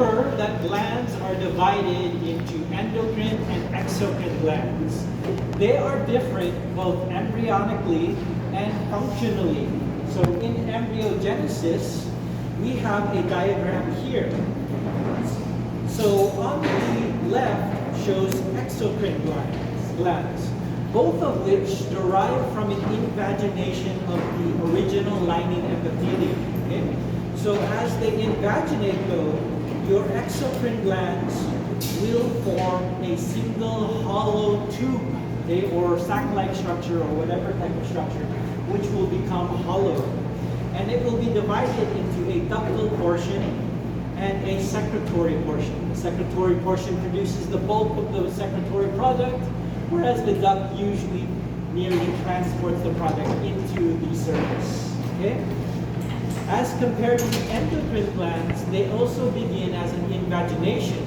remember that glands are divided into endocrine and exocrine glands. They are different both embryonically and functionally. So in embryogenesis, we have a diagram here. So on the left shows exocrine glands, both of which derive from an invagination of the original lining epithelium. Okay? So as they invaginate though, your exocrine glands will form a single hollow tube, okay, or sac-like structure or whatever type of structure, which will become hollow. And it will be divided into a ductal portion and a secretory portion. The secretory portion produces the bulk of the secretory product, whereas the duct usually merely transports the product into the surface. Okay? As compared to the endocrine glands, they also begin as an invagination,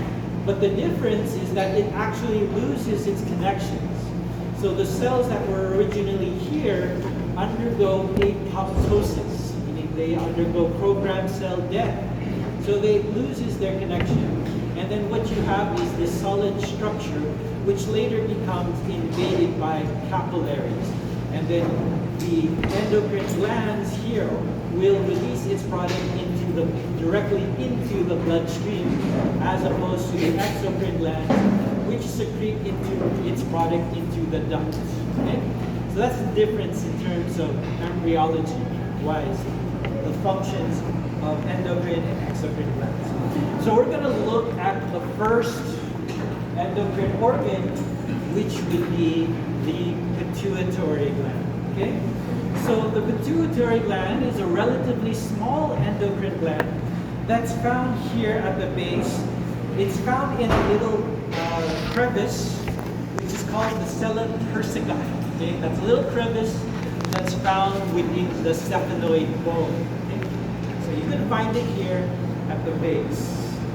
but the difference is that it actually loses its connections. So the cells that were originally here undergo apoptosis, meaning they undergo programmed cell death. So they loses their connection. And then what you have is this solid structure, which later becomes invaded by capillaries. And then the endocrine glands here will release its product directly into the bloodstream, as opposed to the exocrine glands, which secrete its product into the duct. Okay? So that's the difference in terms of embryology-wise, the functions of endocrine and exocrine glands. So we're going to look at the first endocrine organ, which would be the pituitary gland. Okay? So the pituitary gland is a relatively small endocrine gland that's found here at the base. It's found in a little crevice, which is called the sella persica. Okay? That's a little crevice that's found within the sphenoid bone. Okay? So you can find it here at the base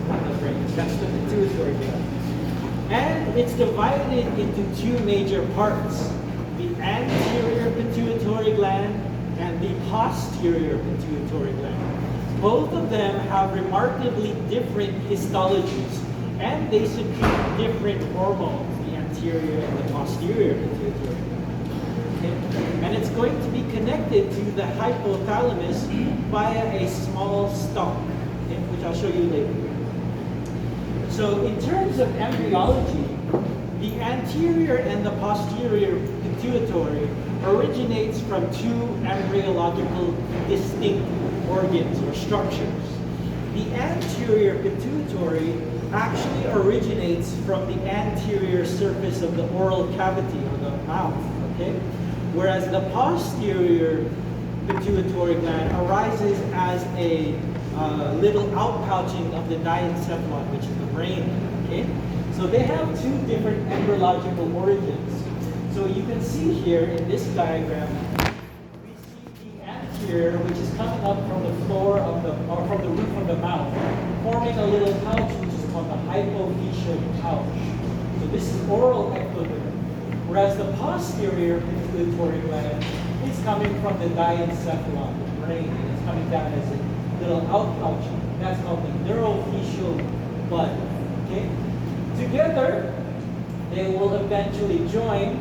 of the brain. That's the pituitary gland. And it's divided into two major parts: the anterior pituitary gland and the posterior pituitary gland. Both of them have remarkably different histologies, and they secrete different hormones, the anterior and the posterior pituitary gland. Okay? And it's going to be connected to the hypothalamus via a small stalk, okay, which I'll show you later. So in terms of embryology, the anterior and the posterior pituitary originates from two embryological distinct organs or structures. The anterior pituitary actually originates from the anterior surface of the oral cavity or the mouth, okay? Whereas the posterior pituitary gland arises as a little outpouching of the diencephalon, which is the brain, okay? So they have two different embryological origins. So you can see here in this diagram, we see the anterior, which is coming up from the floor of or from the roof of the mouth, forming a little pouch, which is called the hypophyseal pouch. So this is oral ectoderm. Whereas the posterior pituitary gland is coming from the diencephalon, the brain, and it's coming down as a little outpouch. That's called the neurophyseal bud. Okay? Together, they will eventually join,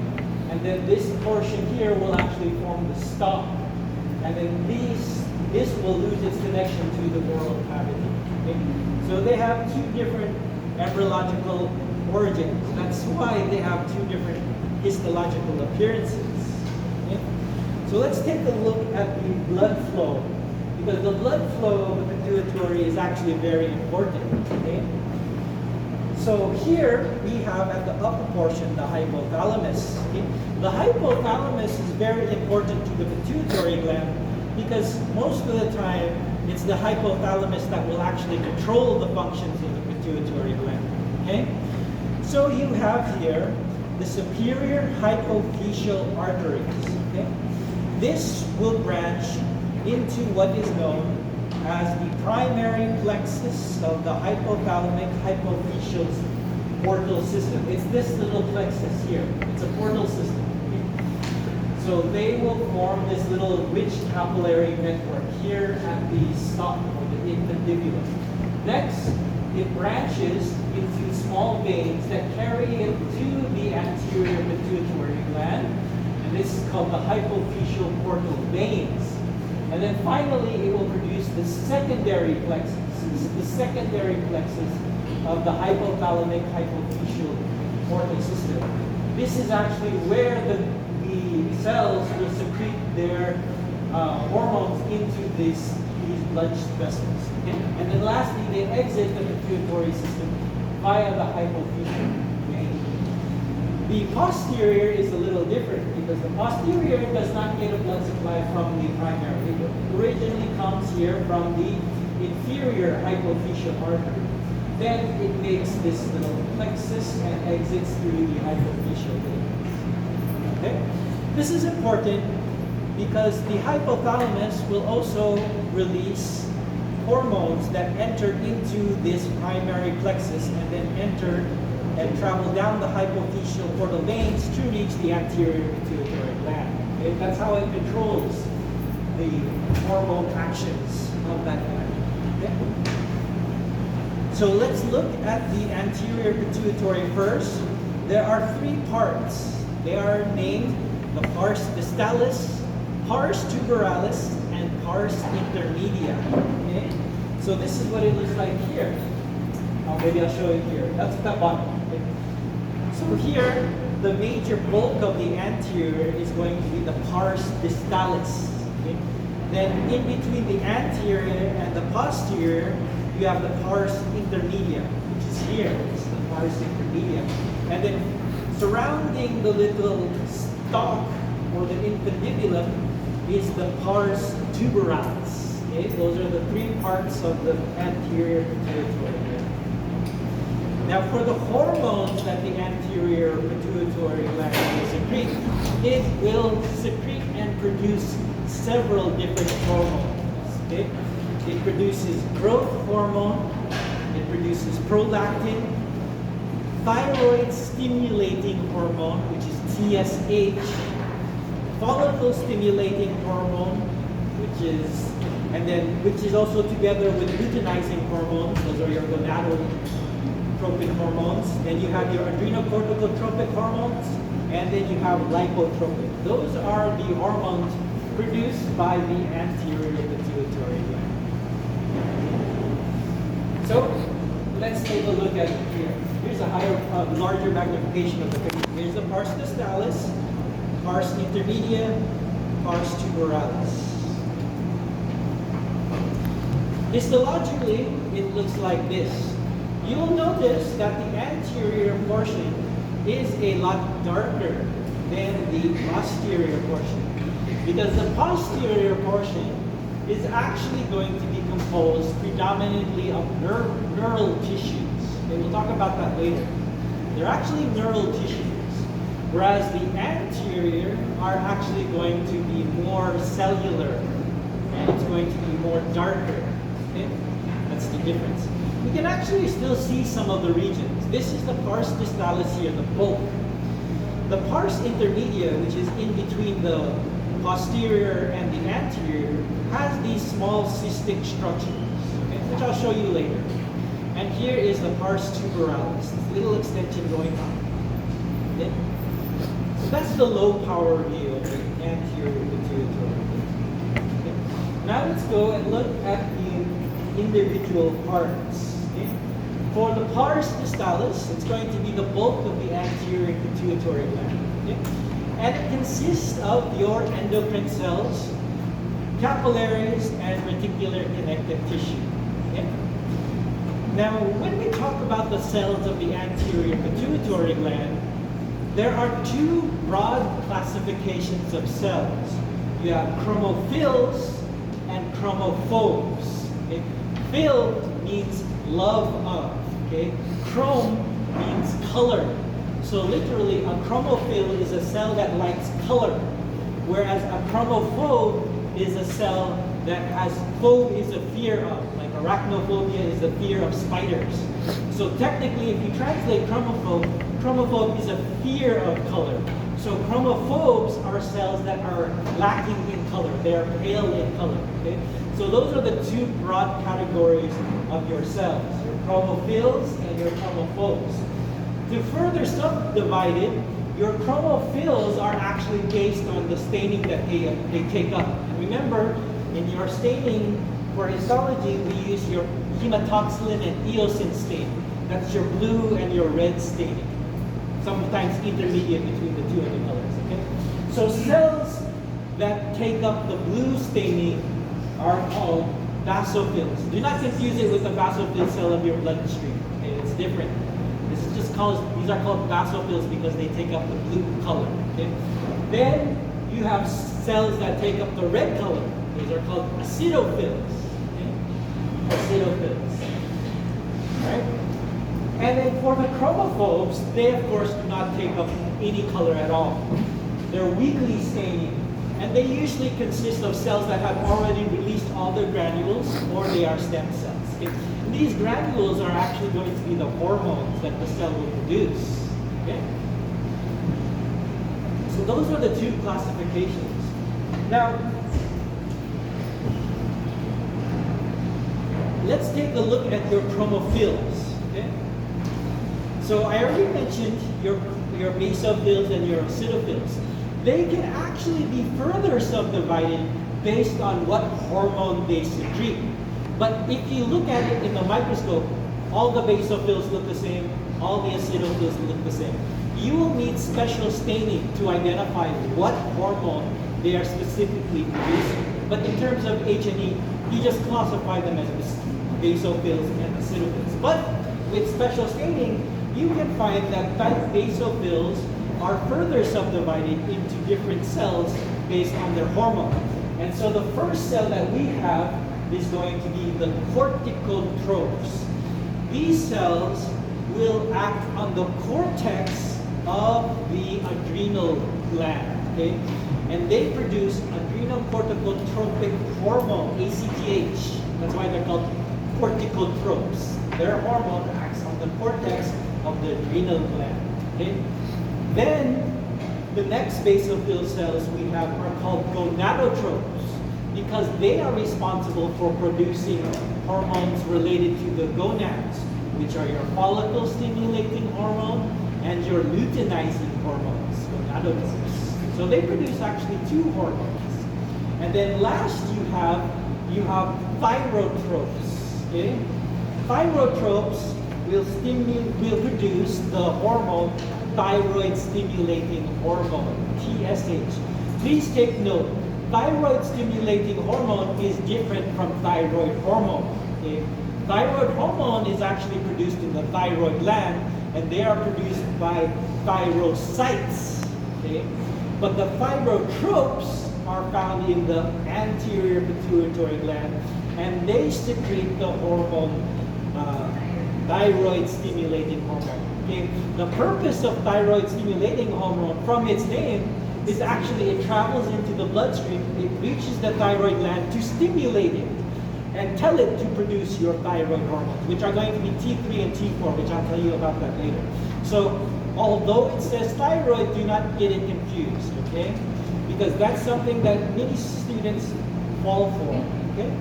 and then this portion here will actually form the stalk. And then this will lose its connection to the oral cavity. Okay? So they have two different embryological origins. That's why they have two different histological appearances. Okay? So let's take a look at the blood flow, because the blood flow of the pituitary is actually very important. Okay? So here we have at the upper portion the hypothalamus. Okay? The hypothalamus is very important to the pituitary gland because most of the time it's the hypothalamus that will actually control the functions of the pituitary gland. Okay? So you have here the superior hypophyseal arteries. Okay? This will branch into what is known as the primary plexus of the hypothalamic hypophyseal portal system. It's this little plexus here. It's a portal system. Okay? So they will form this little rich capillary network here at the stalk or the infundibulum. Next it branches into small veins that carry it to the anterior pituitary gland, and this is called the hypophyseal portal veins. And then finally, it will produce the secondary plexus. This is the secondary plexus of the hypothalamic hypophyseal portal system. This is actually where the cells will secrete their hormones into these blood vessels. Okay? And then lastly, they exit the pituitary system via the hypophyseal vein. The posterior is a little different because the posterior does not get a blood supply from the primary. It originally comes here from the inferior hypophyseal artery. Then it makes this little plexus and exits through the hypophyseal vein. Okay? This is important because the hypothalamus will also release hormones that enter into this primary plexus and then enter and travel down the hypophyseal portal veins to reach the anterior pituitary gland. Okay? That's how it controls the hormone actions of that gland. Okay? So let's look at the anterior pituitary first. There are three parts. They are named the pars distalis, pars tuberalis, and pars intermedia. Okay? So this is what it looks like here. Maybe I'll show you here. That's the bottom. Okay? So here, the major bulk of the anterior is going to be the pars distalis. Okay? Then in between the anterior and the posterior, you have the pars intermedia, which is here. It's the pars intermedia. And then surrounding the little stalk or the infundibulum is the pars tuberalis. Okay? Those are the three parts of the anterior pituitary gland. Now for the hormones that the anterior pituitary gland will secrete, it will secrete and produce several different hormones. Okay? It produces growth hormone, it produces prolactin, thyroid stimulating hormone, which is TSH, follicle stimulating hormone, which is also together with luteinizing hormones. Those are your gonadotropic hormones. Then you have your adrenocorticotropic hormones, and then you have lipotropic. Those are the hormones produced by the anterior pituitary gland. So let's take a look at it here. Here's a larger magnification of the picture. Here's the pars distalis, pars intermedia, pars tuberalis. Histologically, it looks like this. You'll notice that the anterior portion is a lot darker than the posterior portion, because the posterior portion is actually going to be composed predominantly of neural tissues. Okay, we'll talk about that later. They're actually neural tissues, whereas the anterior are actually going to be more cellular, and it's going to be more darker. Okay? That's the difference. We can actually still see some of the regions. This is the pars distalis here, the bulk. The pars intermedia, which is in between the posterior and the anterior, has these small cystic structures, okay, which I'll show you later. And here is the pars tuberalis, this little extension going on. Okay? So that's the low power view of the anterior pituitary. Okay? Now let's go and look at the individual parts. Okay? For the pars distalis, it's going to be the bulk of the anterior pituitary gland. Okay? And it consists of your endocrine cells, capillaries, and reticular connective tissue. Okay? Now, when we talk about the cells of the anterior pituitary gland, there are two broad classifications of cells. You have chromophils and chromophobes. Okay? Phil means love of. Okay? Chrome means color. So literally, a chromophil is a cell that likes color, whereas a chromophobe is a cell that has, phobe is a fear of, like arachnophobia is the fear of spiders. So technically, if you translate chromophobe is a fear of color. So chromophobes are cells that are lacking in color. They are pale in color. Okay? So those are the two broad categories of your cells. Your chromophils and your chromophores. To further subdivide it, your chromophils are actually based on the staining that they take up. And remember, in your staining for histology, we use your hematoxylin and eosin stain. That's your blue and your red staining. Sometimes intermediate between the two other colors. Okay? So cells that take up the blue staining are called basophils. Do not confuse it with the basophil cell of your bloodstream. Okay? It's different. These are called basophils because they take up the blue color. Okay? Then you have cells that take up the red color. Those are called acidophils. Okay? Acidophils. Right? And then for the chromophores, they of course do not take up any color at all. They're weakly staining. And they usually consist of cells that have already released all their granules, or they are stem cells. Okay? And these granules are actually going to be the hormones that the cell will produce. Okay? So those are the two classifications. Now, let's take a look at your chromophils. Okay? So I already mentioned your basophils and your acidophils. They can actually be further subdivided based on what hormone they secrete. But if you look at it in the microscope, all the basophils look the same, all the acidophils look the same. You will need special staining to identify what hormone they are specifically producing. But in terms of H&E, you just classify them as basophils and acidophils. But with special staining, you can find that basophils are further subdivided into different cells based on their hormone. And so the first cell that we have is going to be the corticotropes. These cells will act on the cortex of the adrenal gland, okay? And they produce adrenocorticotropic hormone, ACTH. That's why they're called corticotropes. Their hormone acts on the cortex of the adrenal gland, okay? Then, the next basophil cells we have are called gonadotropes because they are responsible for producing hormones related to the gonads, which are your follicle-stimulating hormone and your luteinizing hormones, gonadotropes. So they produce actually two hormones. And then last you have thyrotropes. Okay? Thyrotropes will produce the hormone thyroid-stimulating hormone, TSH. Please take note, thyroid-stimulating hormone is different from thyroid hormone. Okay? Thyroid hormone is actually produced in the thyroid gland, and they are produced by thyrocytes. Okay? But the thyrotropes are found in the anterior pituitary gland, and they secrete the hormone thyroid-stimulating hormone. Okay? The purpose of thyroid-stimulating hormone, from its name, is actually it travels into the bloodstream, it reaches the thyroid gland to stimulate it and tell it to produce your thyroid hormones, which are going to be T3 and T4, which I'll tell you about that later. So, although it says thyroid, do not get it confused, okay? Because that's something that many students fall for, okay?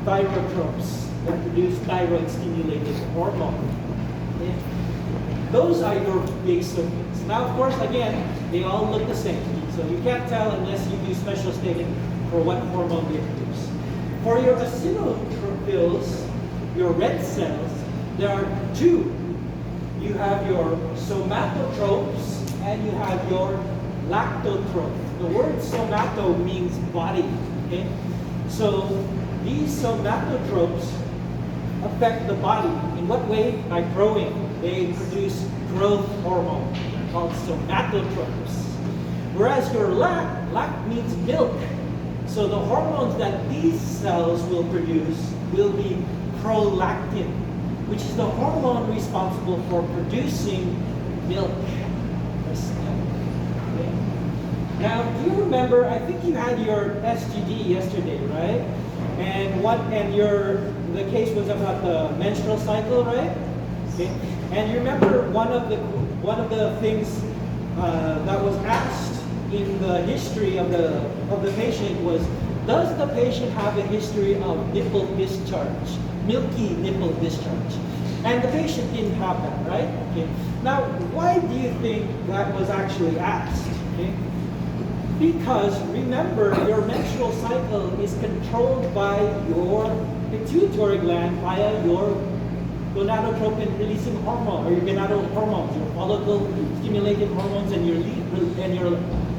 Thyrotropes that produce thyroid-stimulated hormone. Okay? Those are your basophils. Now, of course, again, they all look the same. So you can't tell unless you do special staining for what hormone they produce. For your acidophils, your red cells, there are two. You have your somatotropes and you have your lactotropes. The word somato means body. Okay? So these somatotropes affect the body. In what way? By growing. They produce growth hormone called somatotropes. Whereas your lac means milk. So the hormones that these cells will produce will be prolactin, which is the hormone responsible for producing milk. Okay. Now, do you remember, I think you had your SGD yesterday, right? And the case was about the menstrual cycle, right? Okay. And you remember one of the things that was asked in the history of the patient was, does the patient have a history of nipple discharge, milky nipple discharge? And the patient didn't have that, right? Okay. Now, why do you think that was actually asked? Okay. Because remember, your menstrual cycle is controlled by your pituitary gland via your gonadotropin releasing hormone, or your gonadal hormones, your follicle stimulating hormones, and your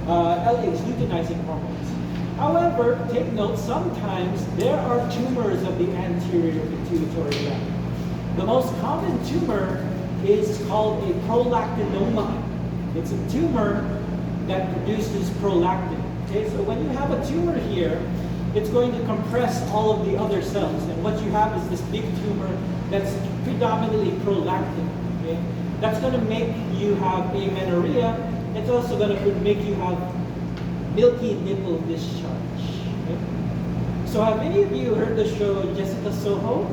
LH luteinizing hormones. However, take note, sometimes there are tumors of the anterior pituitary gland. The most common tumor is called a prolactinoma. It's a tumor that produces prolactin. Okay, so when you have a tumor here, it's going to compress all of the other cells, and what you have is this big tumor that's predominantly prolactin. Okay, that's going to make you have amenorrhea. It's also going to make you have milky nipple discharge. Okay? So have any of you heard the show Jessica Soho?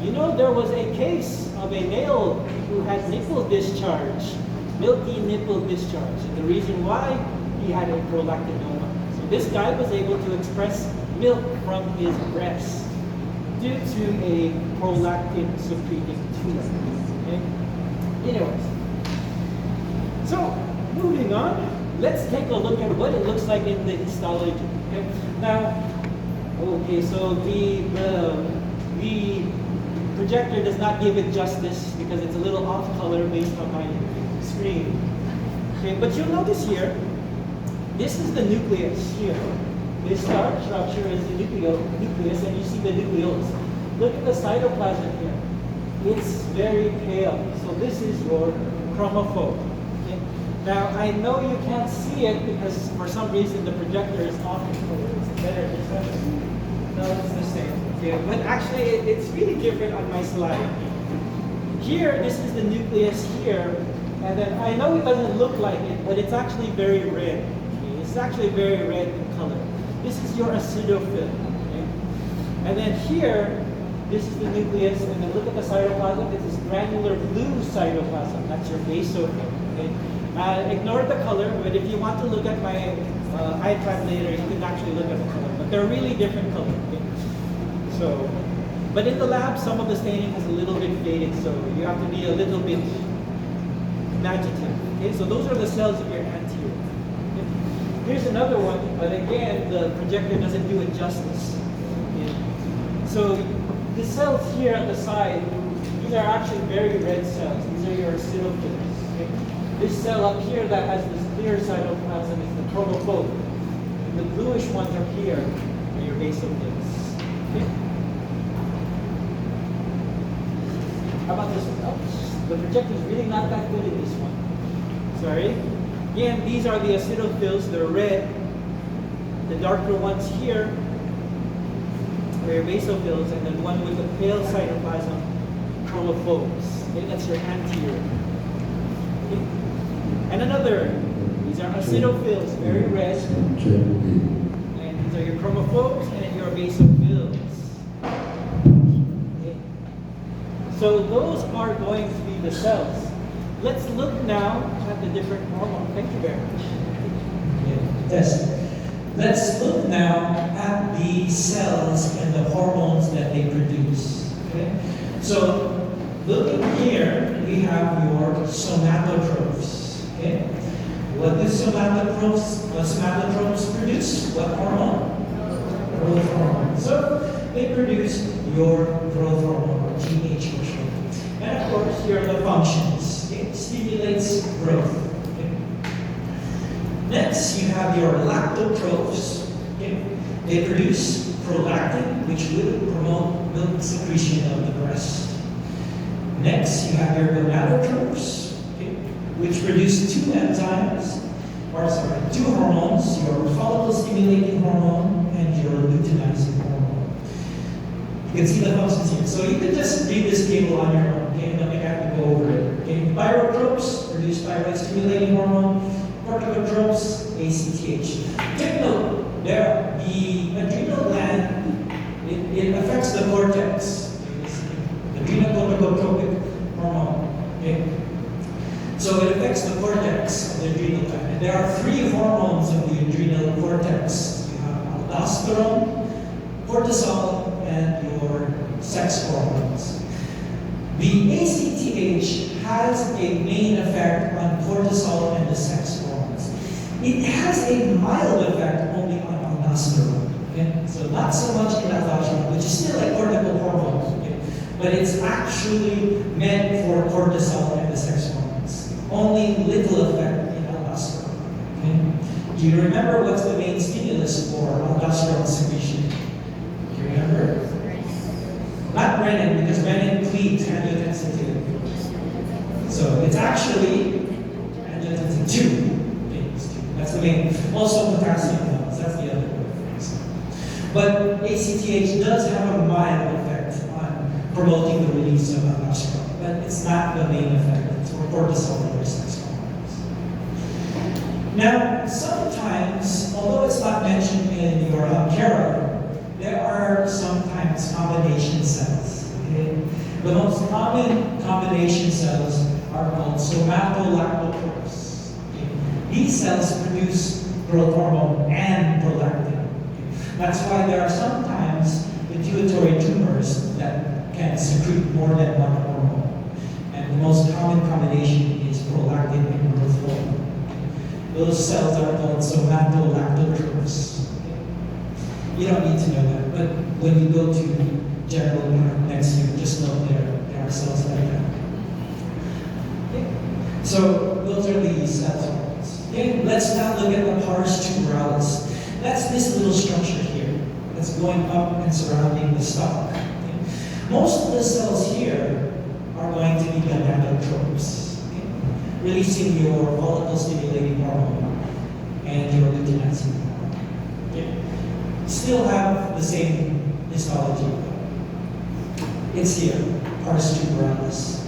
You know, there was a case of a male who had nipple discharge, milky nipple discharge. And the reason why, he had a prolactinoma. So this guy was able to express milk from his breast due to a prolactin secreting tumor. Okay? Anyways, so moving on, let's take a look at what it looks like in the histology. Okay? Now, okay, so the projector does not give it justice because it's a little off color based on my screen. Okay, but you'll notice here, this is the nucleus here. This dark structure is the nucleus, and you see the nucleolus. Look at the cytoplasm here. It's very pale. So this is your chromophobe. Okay? Now, I know you can't see it because for some reason the projector is off color. It's better discussion. No, it's the same. Okay, but actually it's really different on my slide. Here, this is the nucleus here, and then I know it doesn't look like it, but it's actually very red. Okay? It's actually very red in color. This is your acidophil. Okay? And then here, this is the nucleus, and then look at the cytoplasm. This is granular blue cytoplasm. That's your basophil. Okay? Ignore the color, but if you want to look at my iPad later, you can actually look at the color. But they're really different colors. Okay? So, but in the lab, some of the staining is a little bit faded, so you have to be a little bit imaginative. Okay? So those are the cells of your anterior. Okay? Here's another one, but again, the projector doesn't do it justice. Okay? So the cells here at the side, these are actually very red cells. These are your acidophils. Okay? This cell up here that has this clear cytoplasm is the chromophobe. And the bluish ones are here, are your basophils. Okay? How about this one? Oh, the projector is really not that good in this one. Sorry. Again, these are the acidophils. They're red. The darker ones here are your basophils, and then one with the pale cytoplasm, chromophobes. Okay, that's your anterior. Okay. And another, these are acidophils, very red. And these are your chromophobes and your basophils. Okay. So those are going to be the cells. Let's look now at the different hormones. Thank you very much. Yes. Let's look now at the cells and the hormones that they produce. Okay? So, looking here, we have your somatotrophs. Okay? What do somatotrophs produce? What hormone? Growth hormone. So, they produce your growth hormone, or GH for short. And of course, here are the functions. It stimulates growth. Next, you have your lactotrophs. Okay? They produce prolactin, which will promote milk secretion of the breast. Next, you have your gonadotrophs, okay? Which produce two hormones, your follicle stimulating hormone and your luteinizing hormone. You can see the functions here. So you can just read this table on your own, okay? Nothing have to go over it. Okay? Thyrotrophs produce thyroid stimulating hormone. Corticotropes, ACTH. Take note, the adrenal gland, it affects the cortex. The adrenal corticotropic hormone. Okay? So it affects the cortex of the adrenal gland. And there are three hormones of the adrenal cortex. You have aldosterone, cortisol, and your sex hormones. The ACTH has a main effect on cortisol and the sex hormones. It has a mild effect only on aldosterone. Okay? So not so much in aldosterone, which is still a cortical hormone, okay? But it's actually meant for cortisol and the sex hormones. Only little effect in aldosterone. Okay? Do you remember what's the main stimulus for aldosterone secretion? Do you remember? Not renin, because renin cleaves angiotensin II. So it's actually angiotensin II. Okay, it's 2. That's the main. Also potassium ions, that's the other one. But ACTH does have a mild effect on promoting the release of aldosterone, but it's not the main effect. It's for cortisol and other sex hormones. Now, sometimes, although it's not mentioned in your Kara, there are sometimes combination cells. Okay? The most common combination cells are called somatolactotropes. Okay? These cells produce growth hormone and prolactin. Okay? That's why there are sometimes pituitary tumors that can secrete more than one hormone. And the most common combination is prolactin and growth hormone. Okay? Those cells are called somatolactotropes. You don't need to know that, but when you go to general next year, just know there are cells like that. Okay. So those are the cell hormones. Okay, let's now look at the pars tuberalis. That's this little structure here that's going up and surrounding the stomach. Okay. Most of the cells here are going to be gonadotropes, okay, releasing your follicle-stimulating hormone and your luteinizing hormone. Okay. Still have the same histology. It's here, pars tuberalis.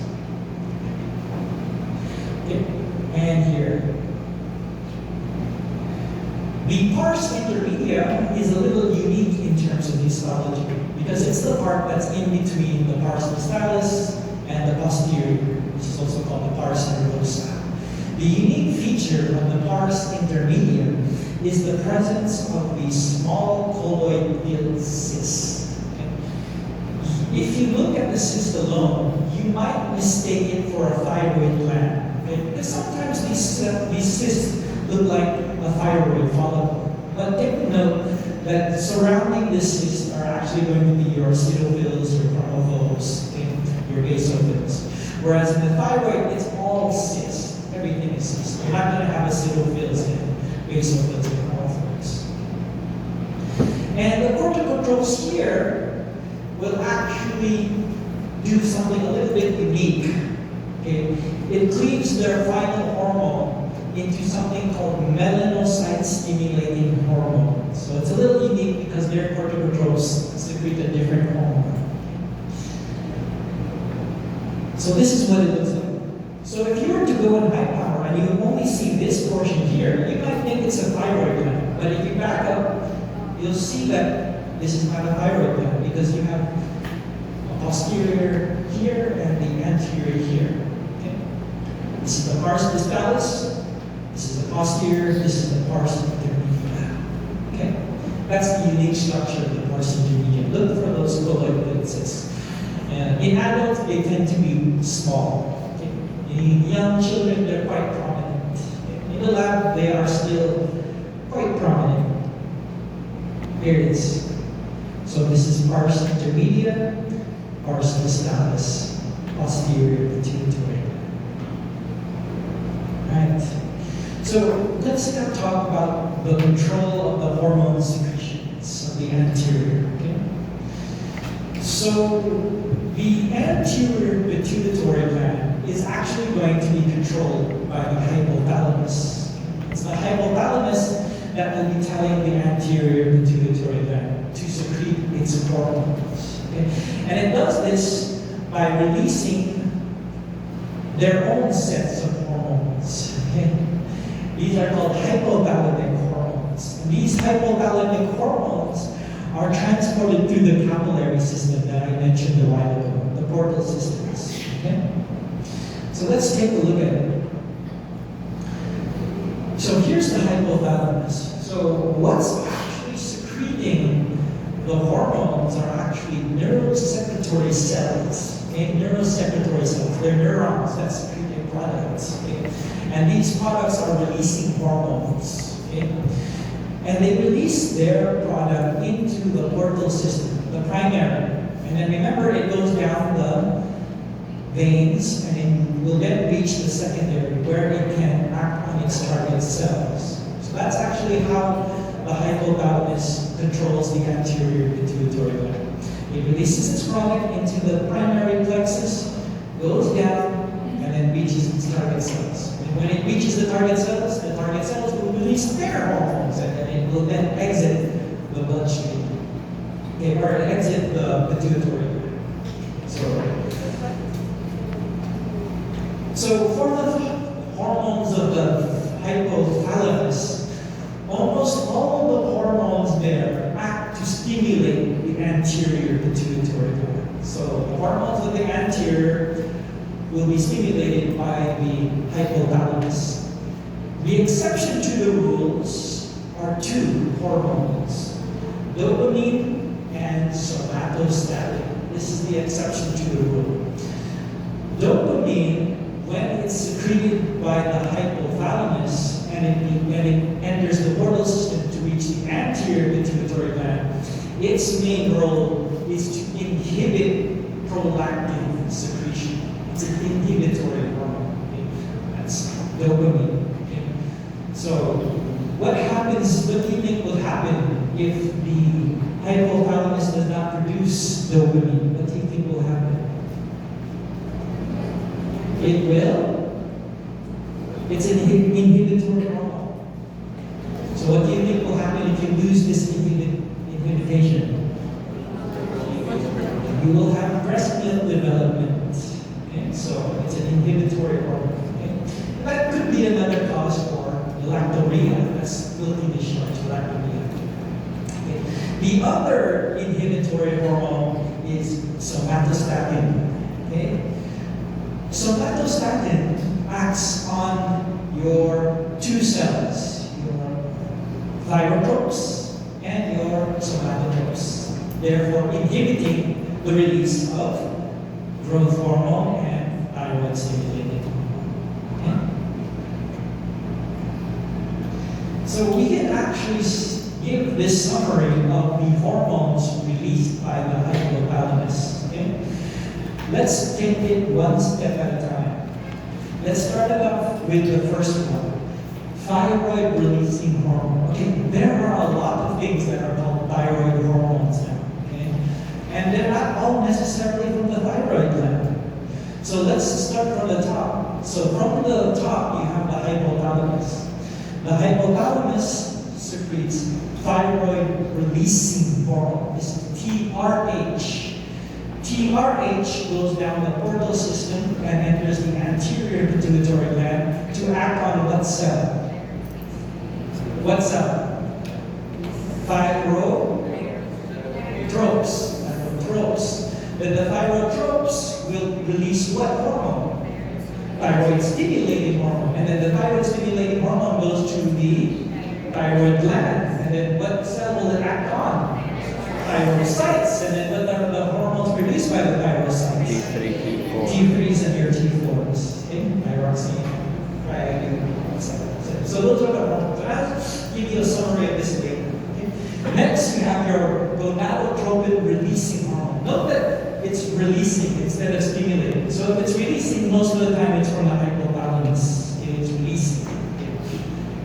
Okay. And here. The pars intermedia is a little unique in terms of histology because it's the part that's in between the pars distalis and the posterior, which is also called the pars nervosa. The unique feature of the pars intermedia is the presence of these small colloid-filled cysts. Okay? If you look at the cyst alone, you might mistake it for a thyroid gland. Okay? Because sometimes these cysts look like a thyroid follicle. But take note that surrounding this cyst are actually going to be your pseudophils, your chromophores, okay? Your basophils. Whereas in the thyroid, it's all cysts. Everything is cysts. You're not going to have a pseudophils and basophils and chromophores. And the corticotropes here will actually do something a little bit unique. Okay? It cleaves their final hormone into something called melanocyte-stimulating hormone. So it's a little unique because their corticotropes secrete a different hormone. So this is what it looks like. So if you were to go in high power and you only see this portion here, you might think it's a thyroid gland. But if you back up, you'll see that this is not a thyroid gland because you have a posterior here and the anterior here. Okay? This is the pars distalis. This is the posterior, this is the pars intermedia. Okay? That's the unique structure of the pars intermedia. Look for those colloid cysts. In adults, they tend to be small. Okay? In young children, they're quite prominent. In the lab, they are still quite prominent. Here it is. So this is pars intermedia, pars distalis, posterior pituitary. Right. So let's now talk about the control of the hormone secretions of the anterior. Okay? So the anterior pituitary gland is actually going to be controlled by the hypothalamus. It's the hypothalamus that will be telling the anterior pituitary gland to secrete its hormones. Okay? And it does this by releasing their own sets of hormones. Okay? These are called hypothalamic hormones. And these hypothalamic hormones are transported through the capillary system that I mentioned a while ago, the portal systems. Okay? So let's take a look at it. So here's the hypothalamus. So what's actually secreting the hormones are actually neurosecretory cells. Okay? okay? Neurosecretory cells. They're neurons that secrete products. Okay? And these products are releasing hormones. Okay? And they release their product into the portal system, the primary. And then remember, it goes down the veins and it will then reach the secondary where it can act on its target cells. So that's actually how the hypothalamus controls the anterior pituitary gland. It releases its product into the primary plexus, goes down, and then reaches its target cells. And when it reaches the target cells will release their hormones, and then it will then exit the bloodstream. Okay, or exit the pituitary gland. So for the hormones of the hypothalamus, almost all the hormones there act to stimulate the anterior pituitary gland. So the hormones of the anterior will be stimulated by the hypothalamus. The exception to the rules are two hormones, dopamine and somatostatin. This is the exception to the rule. Dopamine, when it's secreted by the hypothalamus and it enters the portal system to reach the anterior pituitary gland, its main role is to inhibit prolactin secretion. It's an inhibitory hormone. Okay? That's dopamine. Okay? So, what do you think will happen if the hypothalamus does not produce dopamine? What do you think will happen? It will. It's an inhibitory hormone. So what do you think will happen if you lose this inhibition? You will have breast milk development. Okay? So it's an inhibitory hormone. Okay? That could be another cause for lactorrhea. That's milkiness short, lactorrhea. Okay? The other inhibitory hormone is somatostatin. Okay? Somatostatin acts on your two cells, your thyrotropes and your somatotropes, therefore inhibiting the release of growth hormone and thyroid stimulating hormone. Okay? So we can actually give this summary of the hormones released by the hypothalamus. Okay? Let's take it one step at a time. Let's start it off with the first one, thyroid releasing hormone. Okay, there are a lot of things that are called thyroid hormones now. Okay, and they're not all necessarily from the thyroid gland. So let's start from the top. So from the top, you have the hypothalamus. The hypothalamus secretes thyroid releasing hormone. This is TRH. TRH goes down the portal system and enters the anterior pituitary gland to act on what cell? What cell? Thyrotropes. Then the thyrotropes will release what hormone? Thyroid stimulating hormone. And then the thyroid stimulating hormone goes to the thyroid gland. And then what cell will it act on? Thyrocytes. And then what are the hormones produced by the thyrocytes? T3, T4. T3s and your T4s. Okay? Thyroxine, thyroid, etc. So those are the hormones. I'll give you a summary of this later. Okay? Next, you have your gonadotropin releasing hormone. Note that it's releasing instead of stimulating. So if it's releasing, most of the time it's from the hypothalamus. Okay? It's releasing. Okay?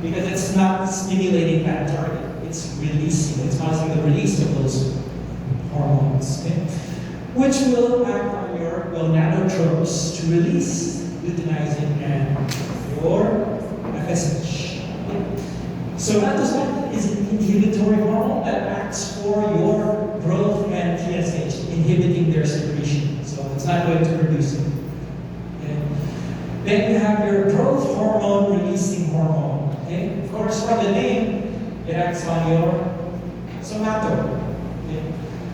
Because it's not stimulating that target. It's releasing. It's causing the release of those hormones. Okay? Which will act on your gonadotropes to release luteinizing and your FSH. Okay? So somatostatin is an inhibitory hormone that acts for your growth and TSH, inhibiting their secretion. So it's not going to produce it. Okay? Then you have your growth hormone releasing hormone. Okay? Of course, from the name, it acts on your somato, okay?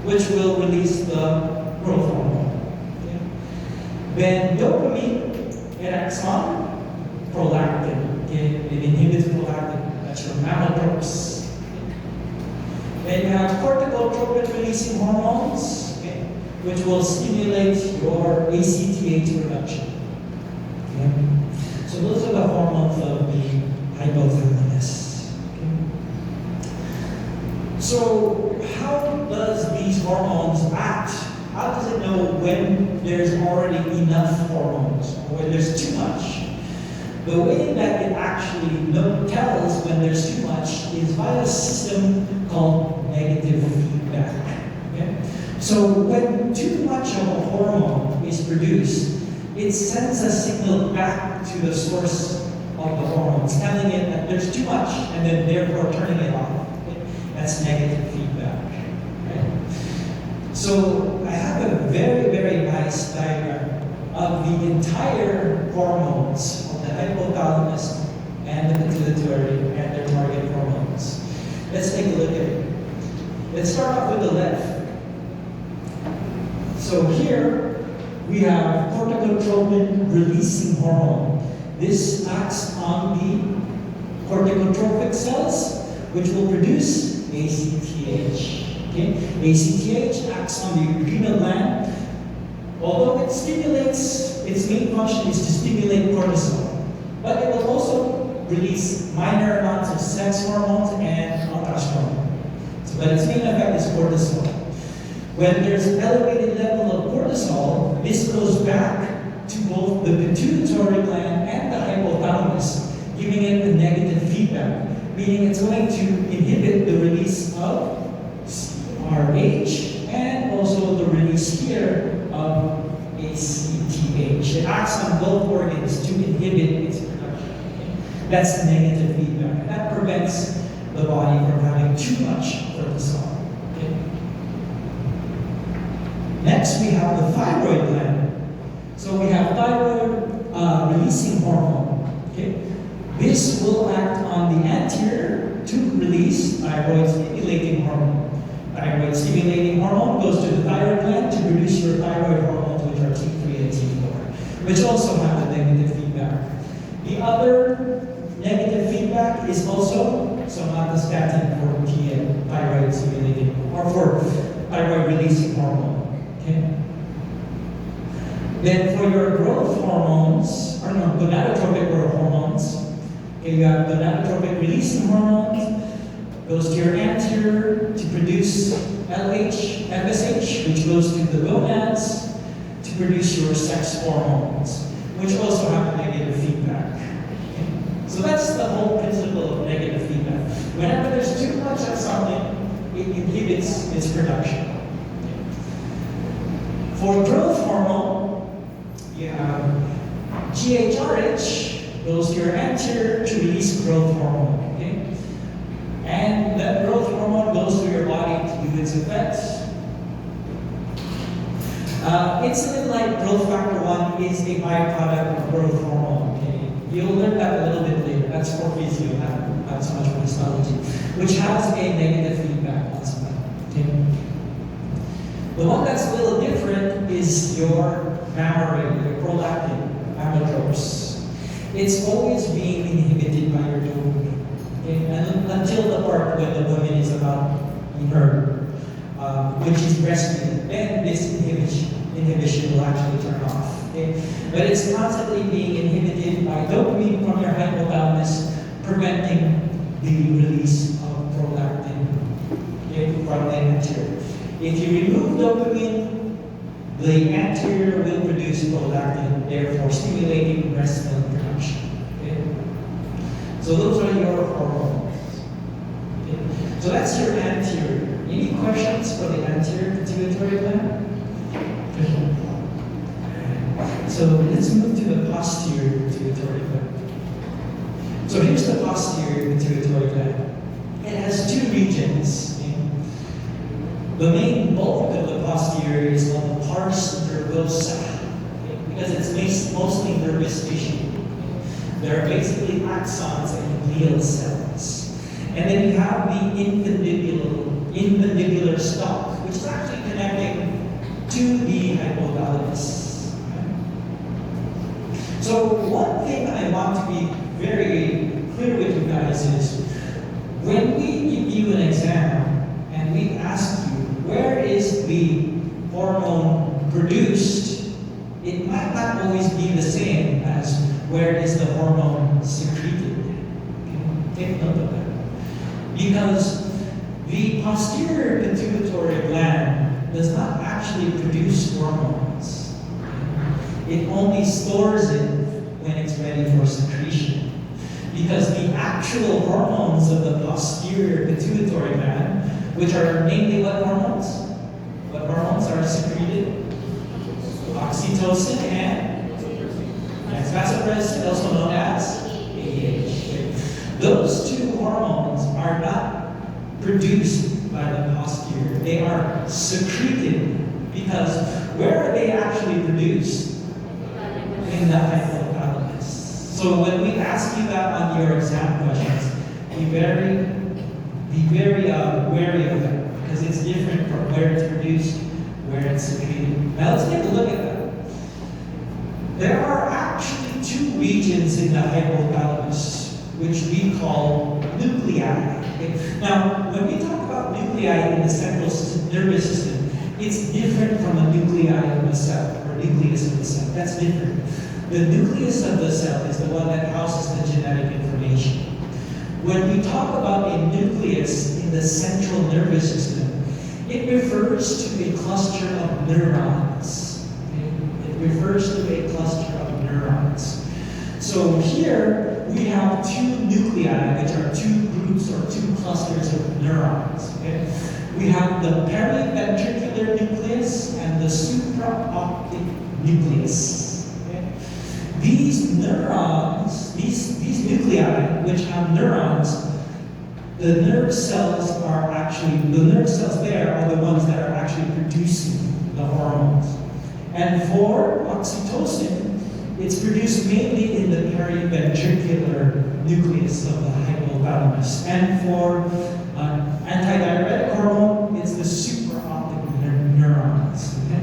Which will release the growth hormone. Okay? Then dopamine, it acts on prolactin. Okay? It inhibits prolactin. That's your mammotropes. Okay? Then you have corticotropin releasing hormones, okay? which will stimulate your ACTH production. Okay? So those are the hormones of the hypothalamus. Okay? So how does these hormones act? How does it know when there's already enough hormones or when there's too much? The way that it actually tells when there's too much is via a system called negative feedback. Okay? So when too much of a hormone is produced, it sends a signal back to the source of the hormones, telling it that there's too much and then therefore turning it off. Okay? That's negative feedback. Right? So I have a very, very nice diagram of the entire hormones of the hypothalamus and the pituitary and their target hormones. Let's take a look at it. Let's start off with the left. So here we have corticotropin releasing hormone. This acts on the corticotrophic cells, which will produce ACTH. Okay? ACTH acts on the adrenal gland. Although it stimulates, its main function is to stimulate cortisol, but it will also release minor amounts of sex hormones and aldosterone. So, but its main effect is cortisol. When there's an elevated level of cortisol, this goes back to both the pituitary gland and the hypothalamus, giving it a negative feedback, meaning it's going to inhibit the release of RH and also the release here of ACTH. It acts on both organs to inhibit its production. Okay? That's negative feedback. And that prevents the body from having too much cortisol. Okay? Next, we have the thyroid gland. So we have thyroid releasing hormone. Okay? This will act on the anterior to release thyroid stimulating hormone. Thyroid stimulating hormone goes to the thyroid gland to produce your thyroid hormones, which are T3 and T4, which also have a negative feedback. The other negative feedback is also somatostatin for thyroid stimulating or for thyroid releasing hormone. Okay? Then for your growth hormones, or no, gonadotropic growth hormones, okay, you have gonadotropic releasing hormones. Goes to your anterior to produce LH, FSH, which goes to the gonads to produce your sex hormones, which also have a negative feedback. Okay? So that's the whole principle of negative feedback. Whenever there's too much of something, it inhibits its production. Okay? For growth hormone, you have GHRH goes to your anterior to release growth hormone. Okay? And that growth hormone goes through your body to do its effects. Insulin like growth factor 1 is a byproduct of growth hormone. Okay? You'll learn that a little bit later. That's for physio, not so much for histology, which has a negative feedback as well. Okay? The one that's a little different is your mammary, your prolactin, amatropes. It's always being inhibited by your dopamine. Okay, and until the part when the woman is about to be heard, which is breastfeeding, then this inhibition will actually turn off. Okay? But it's constantly being inhibited by dopamine from your hypothalamus, preventing the release of prolactin, okay, from the anterior. If you remove dopamine, the anterior will produce prolactin, therefore stimulating breast milk production. Okay? So those are your hormones. Okay? So that's your anterior. Any questions for the anterior pituitary gland? So let's move to the posterior pituitary gland. So here's the posterior pituitary gland. It has two regions. Okay? The main bulk of the posterior is called the pars nervosa, okay? Because it's mostly nervous tissue. There are basically axons and glial cells. And then you have the infundibular stalk, which is actually connecting to the hypothalamus. Okay? So one thing I want to be very clear with you guys is, when we give you an exam and we ask you, where is the hormone produced, it might not always be the same as where is the hormone secreted. Okay? Take note of that. Because the posterior pituitary gland does not actually produce hormones. It only stores it when it's ready for secretion. Because the actual hormones of the posterior pituitary gland, which are mainly what hormones? What hormones are secreted? Oxytocin and vasopressin, also known as ADH. Those two hormones are not produced by the posterior. They are secreted because where are they actually produced? In the hypothalamus. So when we ask you that on your exam questions, be very wary of that because it's different from where it's produced, where it's secreted. Now let's take a look at that. There are actually two regions in the hypothalamus which we call nuclei. Okay? Now, when we talk about nuclei in the central nervous system, it's different from a nuclei of the cell or nucleus of the cell. That's different. The nucleus of the cell is the one that houses the genetic information. When we talk about a nucleus in the central nervous system, it refers to a cluster of neurons. Okay? It refers to a cluster of neurons. So here we have two nuclei, which are two groups or two clusters of neurons. Okay? We have the periventricular nucleus and the supraoptic nucleus. These neurons, these nuclei, which have neurons, the nerve cells there are the ones that are actually producing the hormones. And for oxytocin, it's produced mainly in the periventricular nucleus of the hypothalamus. And for antidiuretic hormone, it's the supraoptic neurons. Okay?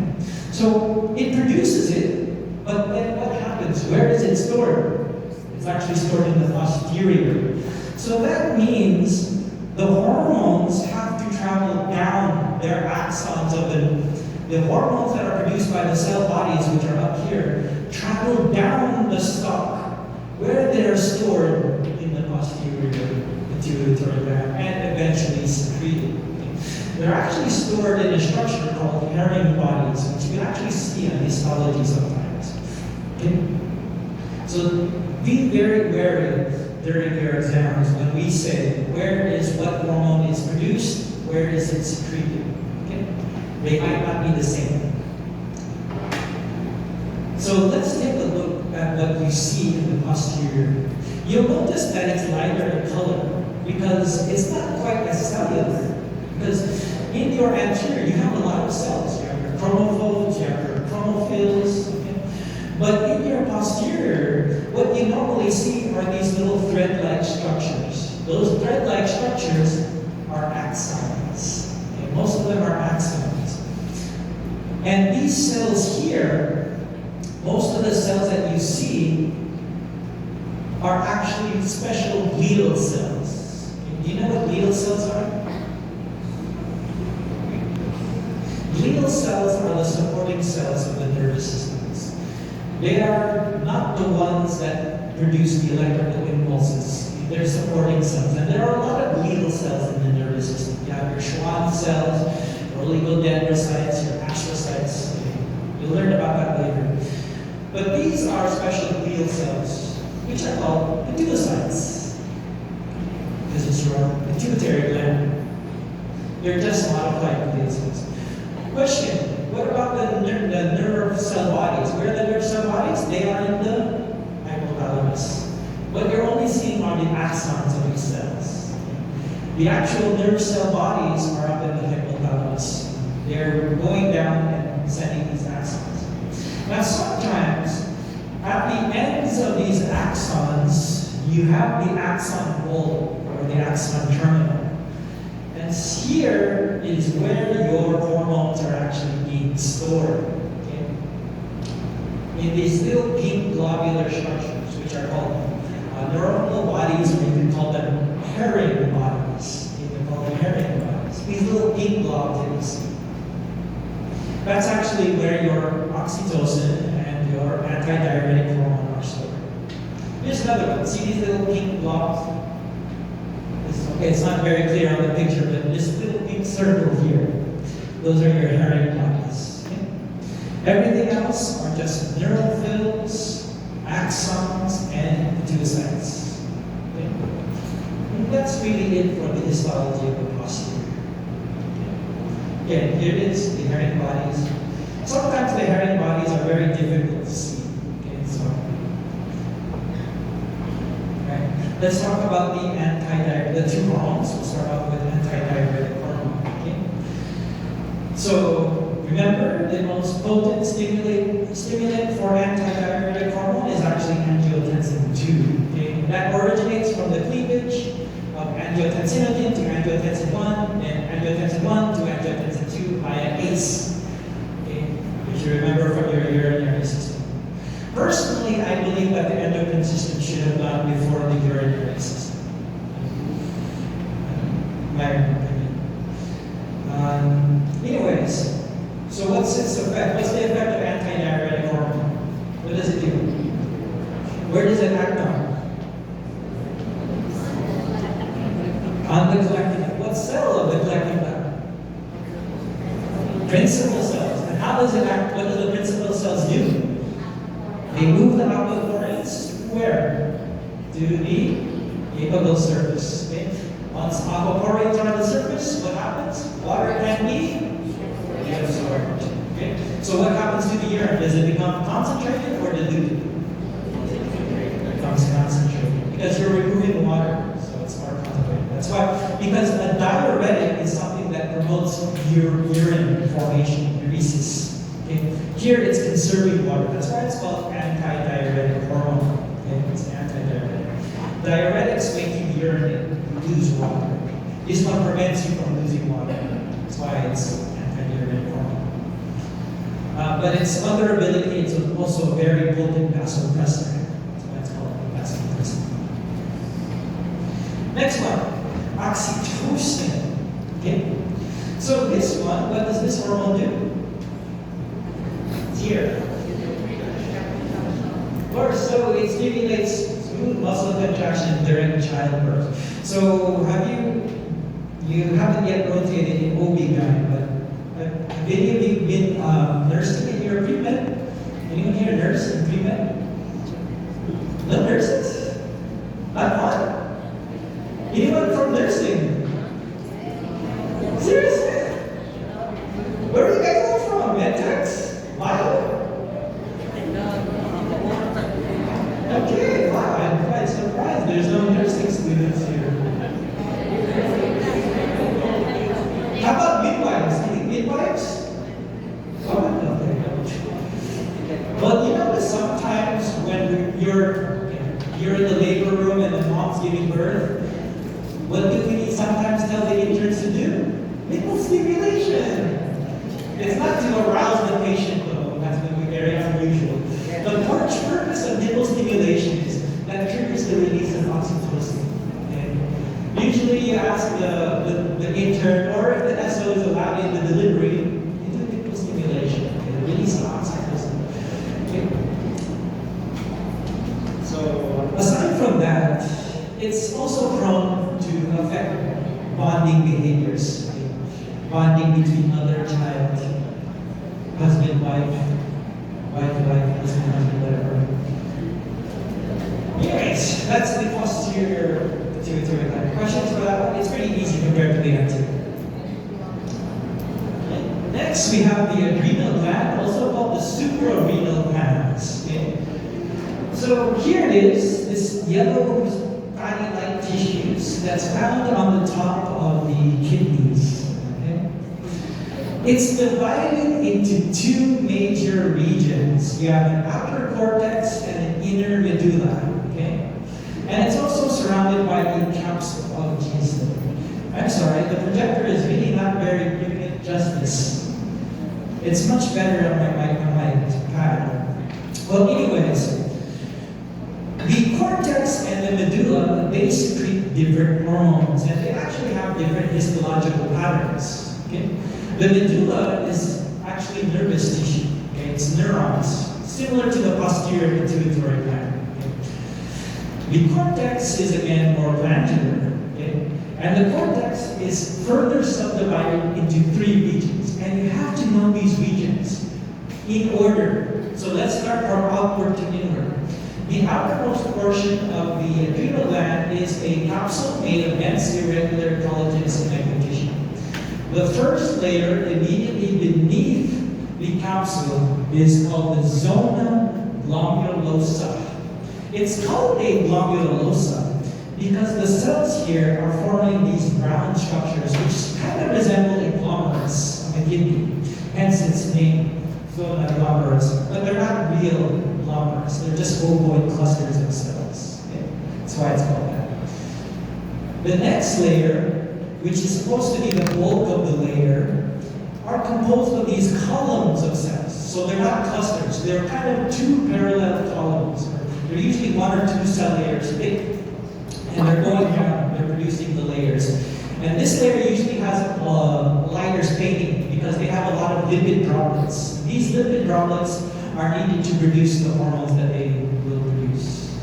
So it produces it, but then what happens? Where is it stored? It's actually stored in the posterior. So that means the hormones have to travel down their axons of the hormones that are produced by the cell bodies, which are up here, travel down the stalk where they're stored in the posterior pituitary gland and eventually secreted. They're actually stored in a structure called herring bodies, which you can actually see on histology sometimes. Okay? So be very wary during your exams when we say where is what hormone is produced, where is it secreted. Okay? They might not be the same. So let's take a look at what you see in the posterior. You'll notice that it's lighter in color because it's not quite as cellular. Because in your anterior, you have a lot of cells. You have your chromophores, you have your chromophils. Okay? But in your posterior, what you normally see are these little thread-like structures. Those thread-like structures are axons. Okay? Most of them are axons. And these cells here, most of the cells that you see are actually special glial cells. Do you know what glial cells are? Glial cells are the supporting cells of the nervous systems. They are not the ones that produce the electrical impulses. They're supporting cells. And there are a lot of glial cells in the nervous system. You have your Schwann cells, your oligodendrocytes, your astrocytes. You'll learn about that later. But these are special glial cells, which are called pituocytes. Because it's your pituitary gland. They're just modified glial cells. Question, what about the nerve cell bodies? Where are the nerve cell bodies? They are in the hypothalamus. What you're only seeing are the axons of these cells. The actual nerve cell bodies are up in the hypothalamus. They're going down and sending these axons. Now sometimes, at the ends of these axons, you have the axon pole, or the axon terminal. And here is where your hormones are actually being stored. Okay? In these little pink globular structures, which are called neuronal bodies, or you can call them herring bodies. You can call them herring bodies. These little pink globs that you see. That's actually where your oxytocin and your antidiuretic hormone are stored. Here's another one. See these little pink blobs? Okay, it's not very clear on the picture, but this little pink circle here, those are your herring bodies. Okay? Everything else are just neural fields, axons, and pituitary. Okay? And that's really it for the histology of the posterior. Again, here it is, the herring bodies. Sometimes the herring bodies are very difficult to see. Okay, so, right. Let's talk about the two hormones. We'll start off with antidiuretic hormone. Okay? So remember, the most potent stimulant for antidiuretic hormone is actually angiotensin 2. Okay? That originates from the cleavage of angiotensinogen to angiotensin 1, and angiotensin 1 to angiotensin 2 via ACE, okay, which you remember from your urinary system. Personally, I believe that the endocrine system should have gone before the urinary system. My opinion. Anyways, so what's its effect? What's the effect of antidiuretic hormone? What does it do? Where does it act on? On the collecting duct. What cell of the collecting duct? Principal cells. And how does it act? What do the principal cells do? They move the aquaporin where? To the apical surface. Okay? Once aquaporins are on the surface, what happens? Water can be absorbed. Okay? So what happens to the urine? Does it become concentrated or diluted? It becomes concentrated because you're removing water. That's why, because a diuretic is something that promotes urine formation, uresis. Okay? Here it's conserving water. That's why it's called antidiuretic hormone. Okay? It's antidiuretic. Diuretics make you urinate, lose water. This one prevents you from losing water. That's why it's antidiuretic hormone. But its other ability, it's also a very potent vasopressor. That's why it's called vasopressor. Next one. Oxytocin. Okay? So this one, what does this hormone do? It's here. Of course, so it stimulates smooth muscle contraction during childbirth. So you haven't yet rotated in OB/GYN, but have any of you been nursing in your pre-med? Anyone here nurse in pre-med? No nurses? Not one? Anyone from nursing? Seriously? Where do you guys all from? Medtex? Bio? Okay, wow, I'm quite surprised there's no nursing students here. How about midwives? Any midwives? Oh, okay. Well, you know, sometimes when you're in the labor room and the mom's giving birth, what do we sometimes tell the interns to do? Nipple stimulation. It's not to arouse the patient though, that's going to be very unusual. The purpose of nipple stimulation is that triggers the release of oxytocin. Okay? Usually you ask the intern, or if the SO is allowed in the delivery, you do nipple stimulation, okay? The release of oxytocin. Okay? So aside from that, it's also prone to affect bonding behaviors. Okay? Bonding between mother, child, husband, wife, husband, whatever. Anyways, that's the posterior pituitary gland. Questions for that one? It's pretty easy compared to the anterior. Next, we have the adrenal gland, also called the suprarenal glands. Okay? So here it is, this yellow fatty-like tissues that's found on the top of the kidneys. Okay? It's divided into two major regions. You have an outer cortex and an inner medulla. Okay? And it's also surrounded by the capsule of Histo. I'm sorry, the projector is really not very giving it justice. It's much better on my pad. Well, anyways, the cortex and the medulla, they secrete different hormones, and they actually have different histological patterns. Okay? The medulla is actually actually nervous tissue. Okay? It's neurons, similar to the posterior pituitary gland. Okay? The cortex is again more glandular. Okay? And the cortex is further subdivided into 3 regions. And you have to know these regions in order. So let's start from outward to inward. The outermost portion of the adrenal gland is a capsule made of dense, irregular, collagenous connective tissue. The first layer immediately beneath the capsule is called the zona glomerulosa. It's called a glomerulosa because the cells here are forming these brown structures which kind of resemble a glomerulus of a kidney, hence its name, zona glomerulosa. But they're not real glomerulus, they're just ovoid clusters of cells. Okay? That's why it's called that. The next layer, which is supposed to be the bulk of the layer, are composed of these columns of cells. So they're not clusters, they're kind of 2 parallel columns. They're usually 1 or 2 cell layers thick, and they're going down, they're producing the layers. And this layer usually has lighter staining because they have a lot of lipid droplets. These lipid droplets are needed to produce the hormones that they will produce.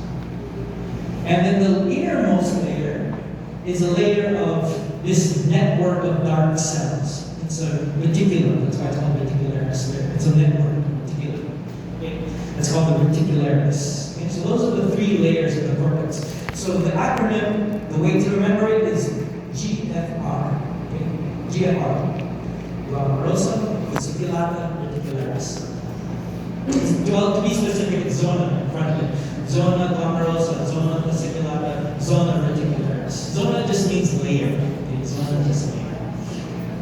And then the innermost layer is a layer of this network of dark cells. It's a reticulum, that's why it's called reticularis layer. It's a network, reticulum. Okay? That's called the reticularis. Okay? So those are the 3 layers of the cortex. So the acronym, the way to remember it is GFR. Okay? GFR. Glomerulosa, fasciculata, reticularis. Well, to be specific, it's zona in front of it. Zona glomerulosa, zona fasciculata, zona reticularis. Zona just means layer. Okay? Zona just layer.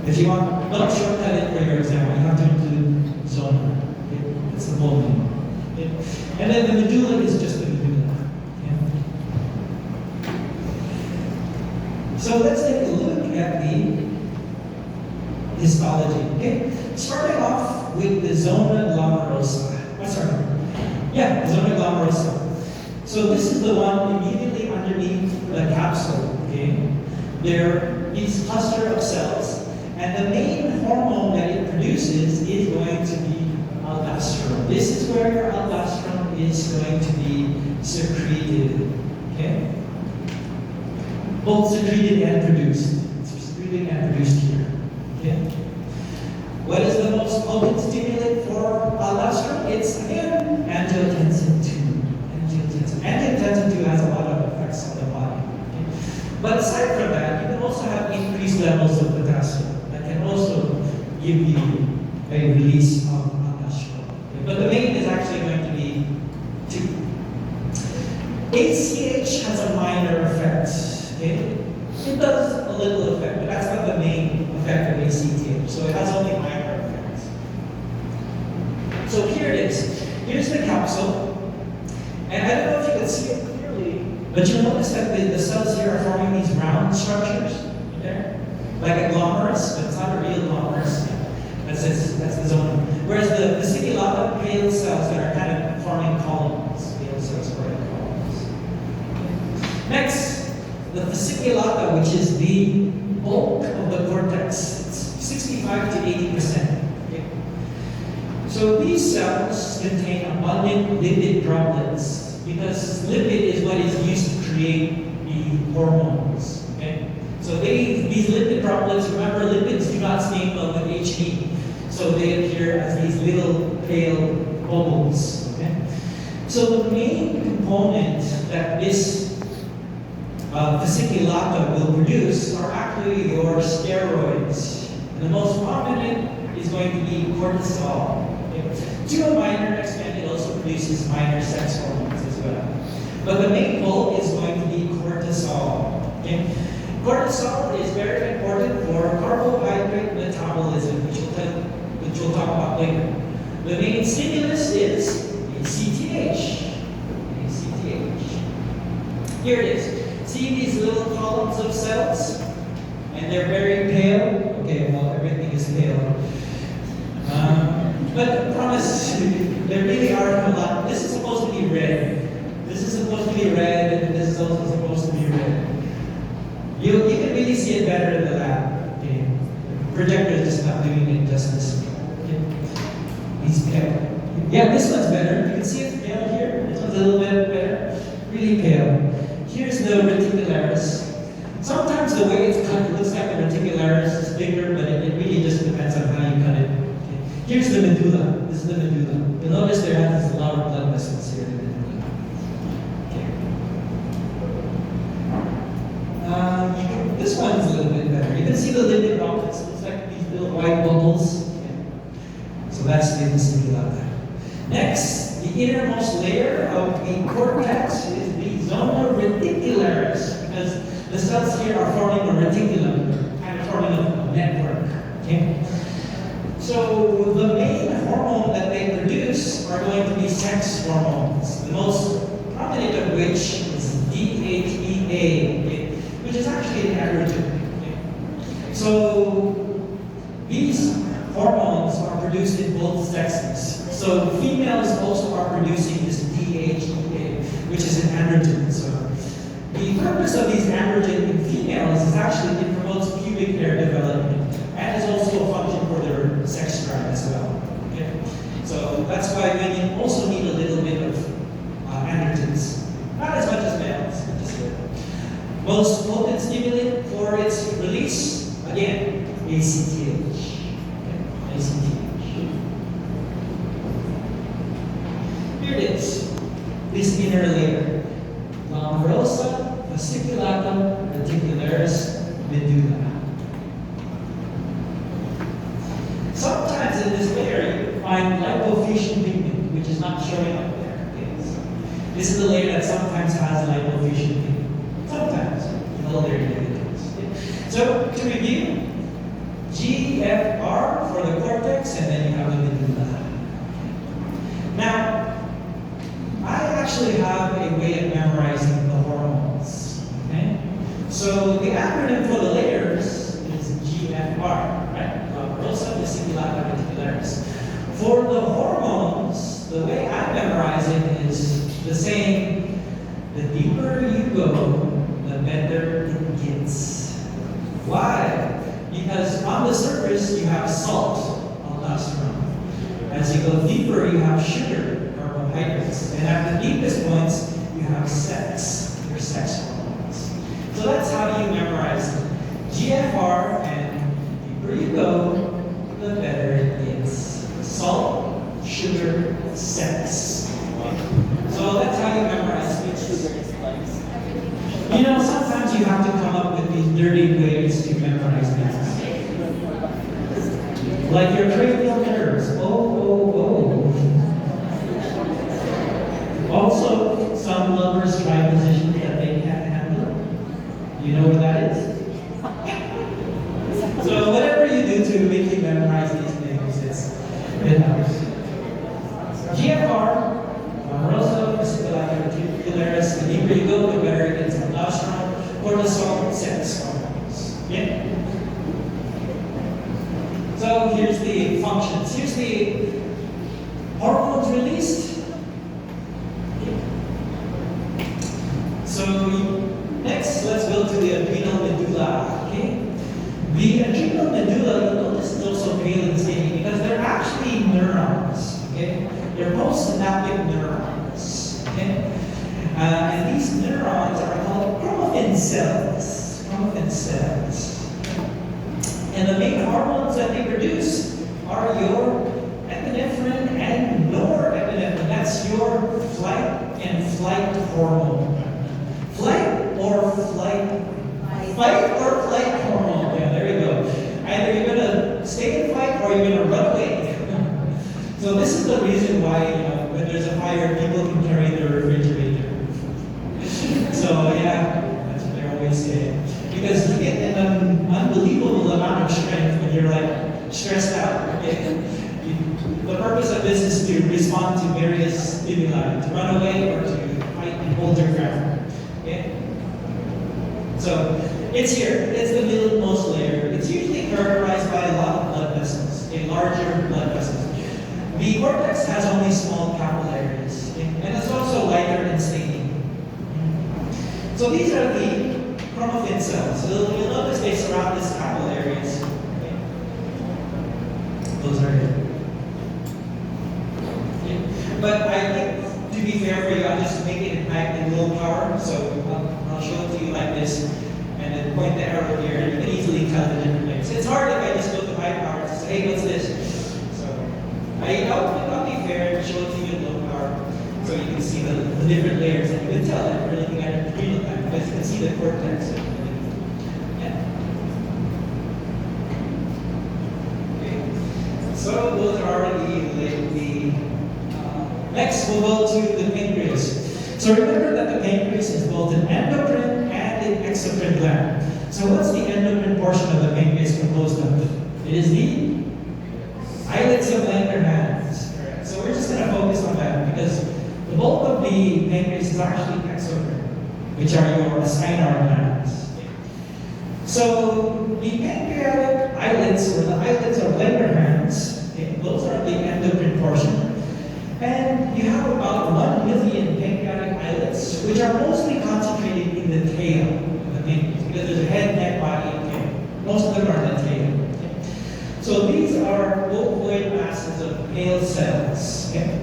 If you want, don't shortcut it for your example. You have to include zona. Okay? It's the whole name. Okay? And then the medulla is just the medulla. Okay? So let's take a look at the histology. Okay? Starting off with the zona glomerulosa. Zona glomerulosa. So this is the one immediately underneath the capsule. Okay? There is a cluster of cells, and the main hormone that it produces is going to be aldosterone. This is where your aldosterone is going to be secreted. Okay? Both secreted and produced. It's secreted and produced here. Okay? What is the most potent stimulant for aldosterone? It's again angiotensin 2. Angiotensin 2 has a lot of effects on the body. Okay? But aside from that, you can also have increased levels of potassium that can also give you a release of aldosterone. Okay? But the main is actually going to be 2. ACH has a minor effect. Okay? It does a little effect, but that's not the main effect of ACTH. So it has only minor effects. So here it is. Here's the capsule. And I don't know if you can see it clearly, but you'll notice that the cells here are forming these round structures. There. Like a glomerulus, but it's not a real glomerulus. That's the zona. Whereas the fasciculata, pale cells that are kind of forming columns. Pale cells forming columns. Next. The fasciculata, which is the bulk of the cortex, it's 65 to 80%. Okay? So these cells contain abundant lipid droplets because lipid is what is used to create the hormones. Okay? So these lipid droplets, remember, lipids do not stain well with HB, so they appear as these little pale bubbles. Okay? So the main component that this fasciculata will produce are actually your steroids. And the most prominent is going to be cortisol. Okay? To a minor extent, it also produces minor sex hormones as well. But the main bulk is going to be cortisol. Okay? Cortisol is very important for carbohydrate metabolism, which we'll talk about later. The main stimulus is ACTH. Here it is. See these little columns of cells? And they're very pale. Okay, well, everything is pale. But I promise, there really are a lot. This is supposed to be red. This is supposed to be red, and this is also supposed to be red. You can really see it better in the lab. Okay? The projector is just not doing it justice. Okay? Yeah, this one's better. You can see it's pale here. This one's a little bit better. Really pale. Here's the reticularis. Sometimes the way it's cut, it looks like the reticularis is bigger, but it really just depends on how you cut it. Okay. Here's the medulla. This is the medulla. You'll notice there has a lot of blood vessels here in the medulla. Okay. This one is a little bit better. You can see the lipid droplets. It's like these little white bubbles. Okay. So that's the medulla. Next, the innermost layer of the cortex is the zona reticularis, because the cells here are forming a reticulum, kind of forming a network. Okay? So the main hormone that they produce are going to be sex hormones, the most prominent of which is DHEA, okay, which is actually an androgen. Okay? So these hormones are produced in both sexes. So females also are producing this DHEA, which is an androgen. So the purpose of these androgen in females is actually it promotes pubic hair development and is also a function for their sex drive as well. Okay? So that's why women also need a little bit of androgens. Not as much as males, but just a little. Most potent stimulant for its release, again, ACTH. Okay? ACTH. Here it is, this inner layer. Glomerulosa, fasciculata, reticularis, medulla. Sometimes in this layer you find lipofuscin pigment, which is not showing up there. Okay, so this is the layer that sometimes has lipofuscin pigment. Sometimes, well, there it is. Okay. So to review, GFR for the cortex, and then you have the medulla. Now, I actually have a way of memorizing the hormones. Okay? So the acronym for the layers is GFR, right? Glomerulosa, fasciculata, reticularis. For the hormones, the way I memorize it is the same. The deeper you go, the better it gets. Why? Because on the surface you have salt, aldosterone. As you go deeper, you have sugar, carbohydrates. And at the deepest points, you have sex, your sex hormones. So that's how you memorize it. GFR, and the deeper you go, the better it gets. Salt, sugar, sex. So that's how you memorize it. You know, sometimes you have to come up with these dirty ways to memorize things. Like your cranial nerves. Also, some lovers try positions that they can't handle. You know what that is? So whatever you do to make you memorize these things, it helps. GFR, glomerulosa, fasciculata, reticularis. The deeper you go, the better it gets. Aldosterone or the salt sex hormones. Yeah. So here's the functions. Here's the hormones released. So next, let's go to the adrenal medulla. Okay? The adrenal medulla, you'll notice it's also pale and skinny because they're actually neurons. Okay? They're postsynaptic neurons. Okay? And these neurons are called chromatin cells. Chromatin cells. And the main hormones that they produce are your epinephrine and norepinephrine. That's your flight and flight hormone. Flight or flight? Fight or flight hormone. Yeah, there you go. Either you're going to stay in fight or you're going to run away. So this is the reason why, when there's a fire, people can carry their refrigerator. So yeah, that's what they're always saying. Because you get an unbelievable amount of strength when you're like stressed out. Okay? The purpose of this is to respond to various stimuli, to run away or to fight and hold your ground. Okay? So it's here. It's the middlemost layer. It's usually characterized by a lot of blood vessels, larger blood vessels. The cortex has only small capillaries, okay? And it's also lighter and staining. So these are the chromatin cells. So you'll notice they surround these capillaries. Okay? Those are it. Okay. fair for you, I'll just make it in low power. So I'll show it to you like this, and then point the arrow here, and you can easily tell the different layers. It's hard if I just go to high power to say, hey, what's this? So I'll be fair and show it to you in low power, so you can see the different layers, and you can tell that we're looking at it in real time, because you can see the cortex. So those are the next we'll go to the pancreas. So remember that the pancreas is both an endocrine and an exocrine gland. So what's the endocrine portion of the pancreas composed of? It is the islets of Langerhans. Correct. So we're just going to focus on that because the bulk of the pancreas is actually exocrine, which are your acinar glands. So the pancreatic islets, or the islets of Langerhans, those are the endocrine portion. And you have about 1 million pancreatic islets, which are mostly concentrated in the tail of the pancreas, because there's a head, neck, body, and tail. Most of them are in the tail. So these are ovoid masses of pale cells. And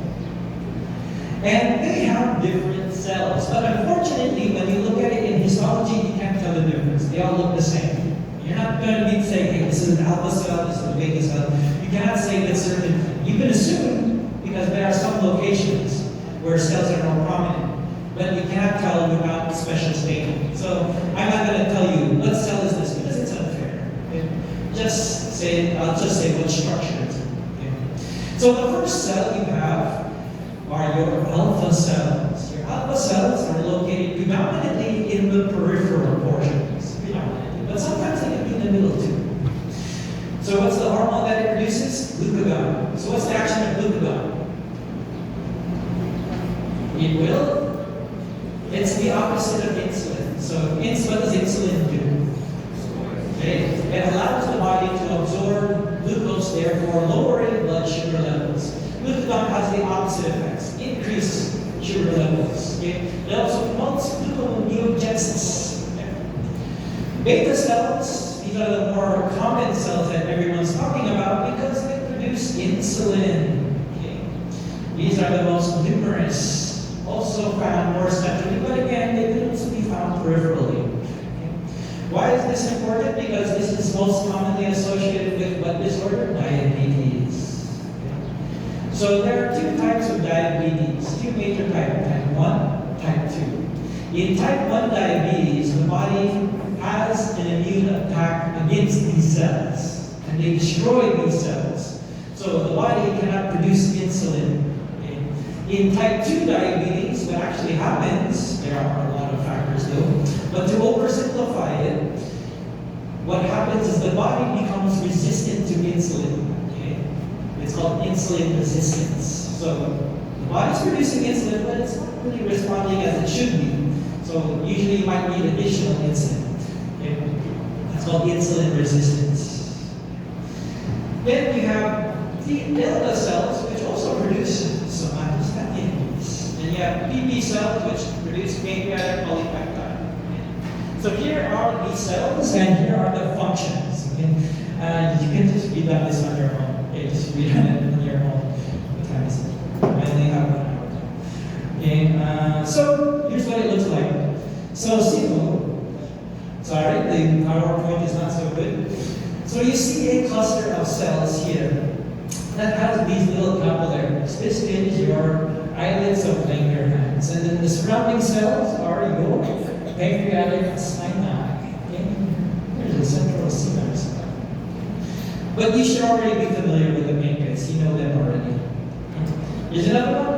they have different cells. But unfortunately, when you look at it in histology, you can't tell the difference. They all look the same. You're not going to be saying, hey, this is an alpha cell, this is a beta cell. You cannot say that certain. You can assume, because there are some locations where cells are more prominent, but you cannot tell without special statement. So I'm not going to tell you what cell is this because it's unfair. Okay? I'll just say what structure it's in. Okay? So the first cell you have are your alpha cells. Your alpha cells are located predominantly in the peripheral portions, but sometimes they can be in the middle too. So what's the hormone that it produces? Glucagon. So what's the action of glucagon? It will. It's the opposite of insulin. So what does insulin do? Okay. It allows the body to absorb glucose, therefore lowering blood sugar levels. Glucagon has the opposite effects. Increase sugar levels. Okay. It also promotes gluconeogenesis. Okay. Beta cells, these are the more common cells that everyone's talking about because they produce insulin. Okay. These are the most numerous. Also found more centrally, but again, they can also be found peripherally. Okay. Why is this important? Because this is most commonly associated with what disorder? Diabetes. Okay. So there are 2 types of diabetes, 2 major types, type 1, type 2. In type 1 diabetes, the body has an immune attack against these cells, and they destroy these cells. So the body cannot produce insulin. In type 2 diabetes, what actually happens, there are a lot of factors though, but to oversimplify it, what happens is the body becomes resistant to insulin. Okay? It's called insulin resistance. So the body's producing insulin, but it's not really responding as it should be. So usually you might need additional insulin. Okay? That's called insulin resistance. Then you have the delta cells, which also produce somatostatins. And you have PP cells, which produce pancreatic polypeptide. So here are the cells, and here are the functions. Okay? You can just read on this on your own. Okay, just read on it on your own. What time is it? I only have 1 hour. Okay, so here's what it looks like. So sorry, the PowerPoint is not so good. So you see a cluster of cells here that has these little capillaries. This is your islets of Langerhans. And then the surrounding cells are your pancreatic acini. Okay? There's a central acinar cell. But you should already be familiar with the pancreas. You know them already. Here's another one.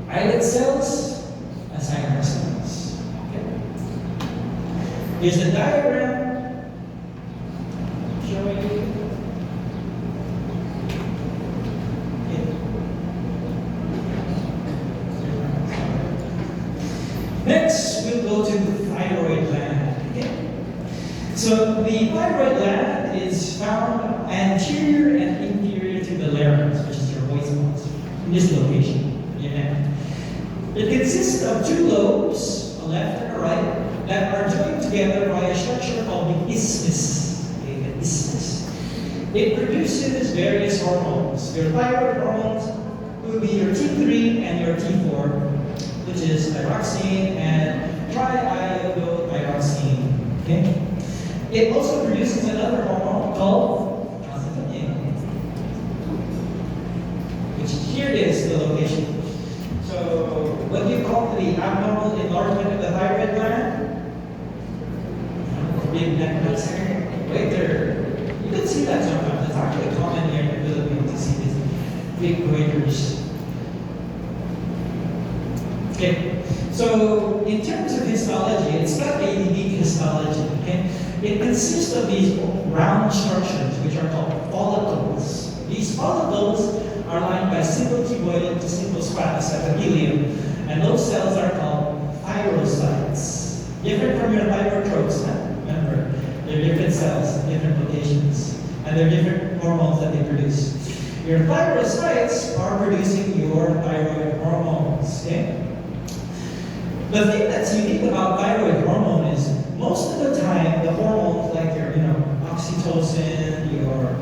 Islet cells, acinar cells. Okay? Here's the diagram showing you. Next, we'll go to the thyroid gland. Okay? So the thyroid gland is found anterior and inferior to the larynx, which is your voice box, in this location, your neck. It consists of 2 lobes, a left and a right, that are joined together by a structure called the isthmus. Okay, the isthmus. It produces various hormones. Your thyroid hormones will be your T3 and your T4. which is thyroxine, and triiodothyroxine. Okay? It also produces another hormone called calcitonin, which here is the location. So, what do you call the abnormal enlargement of the thyroid gland? Big neck cancer. Right there. You can see that sometimes. It's actually common here in the Philippines to see these big goiters. Okay. So, in terms of histology, it's got a unique histology. Okay. It consists of these round structures, which are called follicles. These follicles are lined by simple cuboidal to simple squamous epithelium, and those cells are called thyrocytes. Different from your thyrotropes, remember, they're different cells, different locations, and they're different hormones that they produce. Your thyrocytes are producing your thyroid hormones. Okay? The thing that's unique about thyroid hormone is most of the time the hormones like your oxytocin, your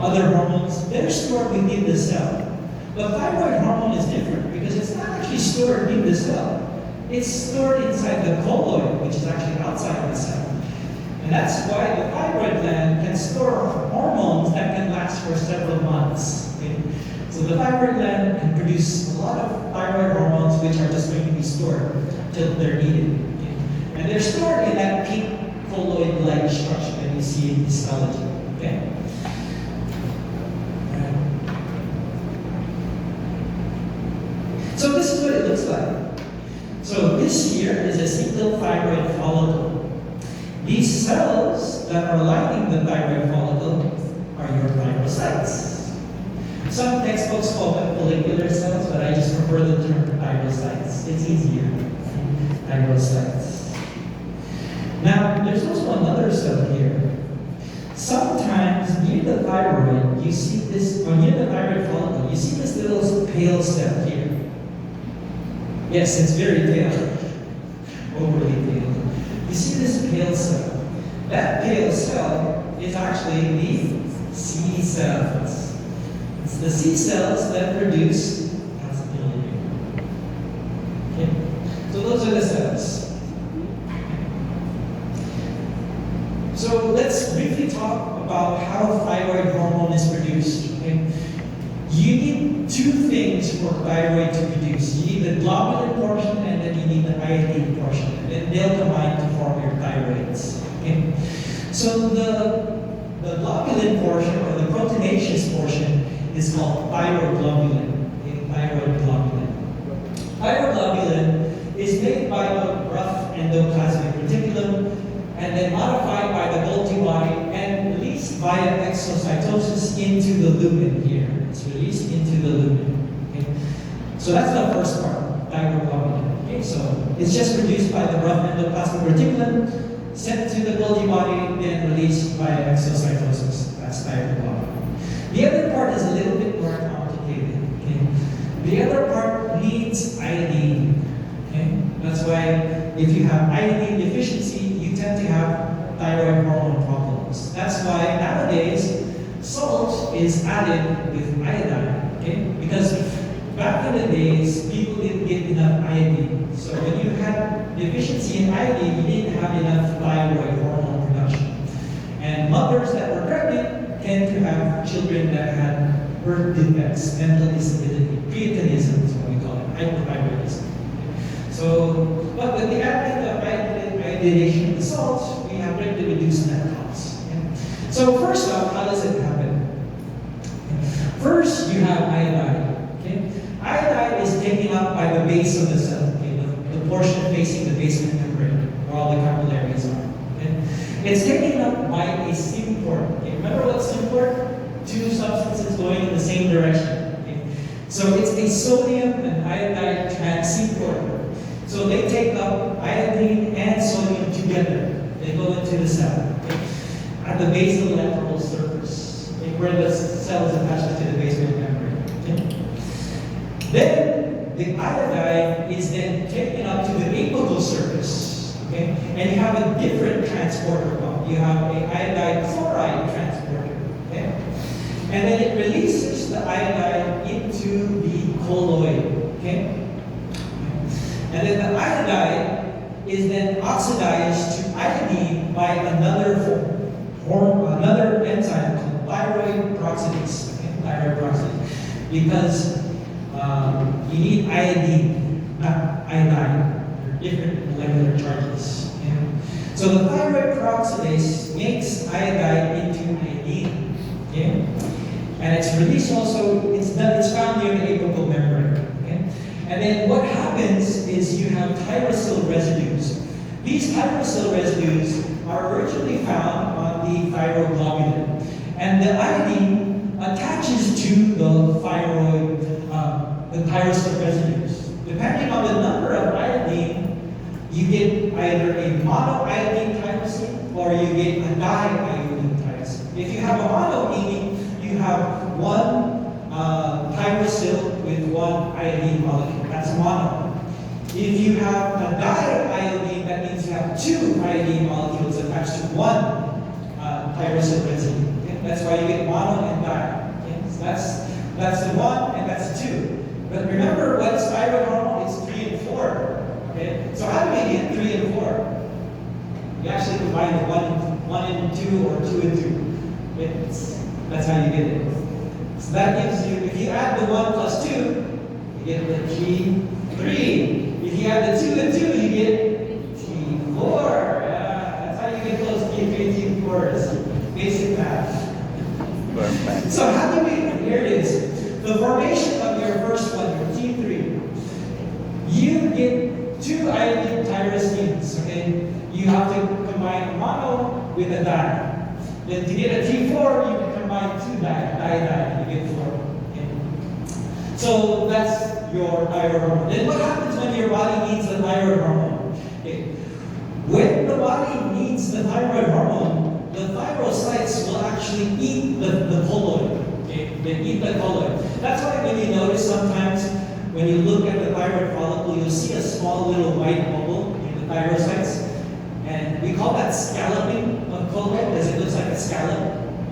other hormones, they're stored within the cell. But thyroid hormone is different because it's not actually stored in the cell. It's stored inside the colloid, which is actually outside the cell. And that's why the thyroid gland can store hormones that can last for several months. Okay? So the thyroid gland can produce a lot of thyroid hormones which are just going to be stored until they're needed. Okay? And they're stored in that pink colloid-like structure that you see in histology. Okay? So this is what it looks like. So this here is a single thyroid follicle. These cells that are lining the thyroid follicle are your thyrocytes. Some textbooks call them follicular cells, but I just prefer the term thyrocytes. It's easier. Thyrocytes. Now, there's also another cell here. Sometimes near the thyroid, you see this, or near the thyroid follicle, you see this little pale cell here. Yes, it's very pale. Overly pale. You see this pale cell. That pale cell is actually the C cells. It's the C cells that produce calcitonin. Okay? So those are the cells. So let's briefly talk about how thyroid hormone is produced. Okay? You need two things for thyroid to produce. You need the globulin portion and then you need the iodine portion. And then they'll combine to form your thyroids. Okay? So the globulin portion or the proteinaceous portion is called thyroglobulin. Okay? Thyroglobulin. Thyroglobulin is made by the rough endoplasmic reticulum and then modified by the Golgi body and released via exocytosis into the lumen here. It's released into the lumen. Okay? So that's the first part, thyroglobulin. Okay? So it's just produced by the rough endoplasmic reticulum, sent to the Golgi body, then released via exocytosis. That's thyroglobulin. The other part is a little bit more complicated. Okay? The other part needs iodine. Okay? That's why if you have iodine deficiency, you tend to have thyroid hormone problems. That's why nowadays salt is added with iodine. Okay? Because back in the days, people didn't get enough iodine. So when you had deficiency in iodine, you didn't have enough thyroid hormone production. And mothers that were pregnant tend to have children that had birth defects, mental disability, pretinism is what we call it, hypothyroidism. So, but with the advent of iodination of the salt, we have to reduce that cost. Okay? So first off, how does it happen? First, you have iodine. Okay? Iodine is taken up by the base of the cell, okay? the portion facing the basement membrane, where all the capillaries are. Okay? It's taken up by a symport. Okay? Remember what symport? Two substances going in the same direction. Okay? So it's a sodium and iodide transymport. So they take up iodine and sodium together. They go into the cell. Okay? At the basolateral surface, okay? Where the cell is attached to the basement membrane. Okay? Then the iodine is then taken up to the apical surface. Okay? And you have a different transporter pump. You have an iodide chloride transporter. Okay? And then it releases the iodine into the colloid. Okay? And then the iodide is then oxidized to iodine by another enzyme called thyroid peroxidase. Okay? Thyroid peroxidase. Because you need iodine, not iodine. They're different molecular charges. Okay? So the thyroid peroxidase makes iodide into iodine. Okay? And it's released also, it's found near the apical membrane. Okay? And then what happens is you have tyrosyl residues. These tyrosyl residues are originally found on the thyroglobulin. And the iodine attaches to the tyrosyl residues. Depending on the number of iodine, you get either a monoiodine tyrosin or you get a diiodine tyrosin. If you have a mono, meaning you have one tyrosyl with one iodine molecule. That's mono. If you have a diiodine, that means you have two iodine molecules attached to one tyrosyl residue. Okay? That's why you get mono and di. Okay? So that's the one and that's two. But remember, what's thyroid hormone? It's 3 and 4. Okay? So how do we get 3 and 4? You actually combine the 1 and 2 or 2 and 2. Okay? That's how you get it. So that gives you, if you add the 1 plus 2, you get the T3. If you add the 2 and 2, you get T4. That's how you get those T3 and T4s. Basic math. So how do we, here it is. The formation of your first one, your T3, you get 2 iodine tyrosines, okay? You have to combine a mono with a di. Then to get a T4, you can combine 2 di, you get 4. Okay? So that's your thyroid hormone. Then what happens when your body needs the thyroid hormone? Okay. When the body needs the thyroid hormone, the thyrocytes will actually eat the colloid. Okay? They eat the colloid. That's why when you notice sometimes when you look at the thyroid follicle, you'll see a small little white bubble in the thyrocytes. And we call that scalloping of colloid because it looks like a scallop.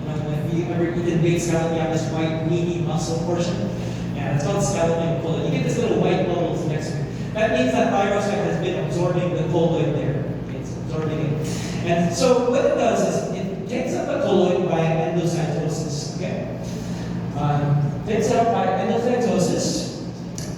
You know, if you ever eaten baked scallop, you have this white, meaty muscle portion. Yeah, it's called scalloping of colloid. You get this little white bubbles next to it. That means that thyrocyte has been absorbing the colloid there. Okay, it's absorbing it. And so what it does is it takes up the colloid by endocytosis. Okay? Takes it up by endocytosis,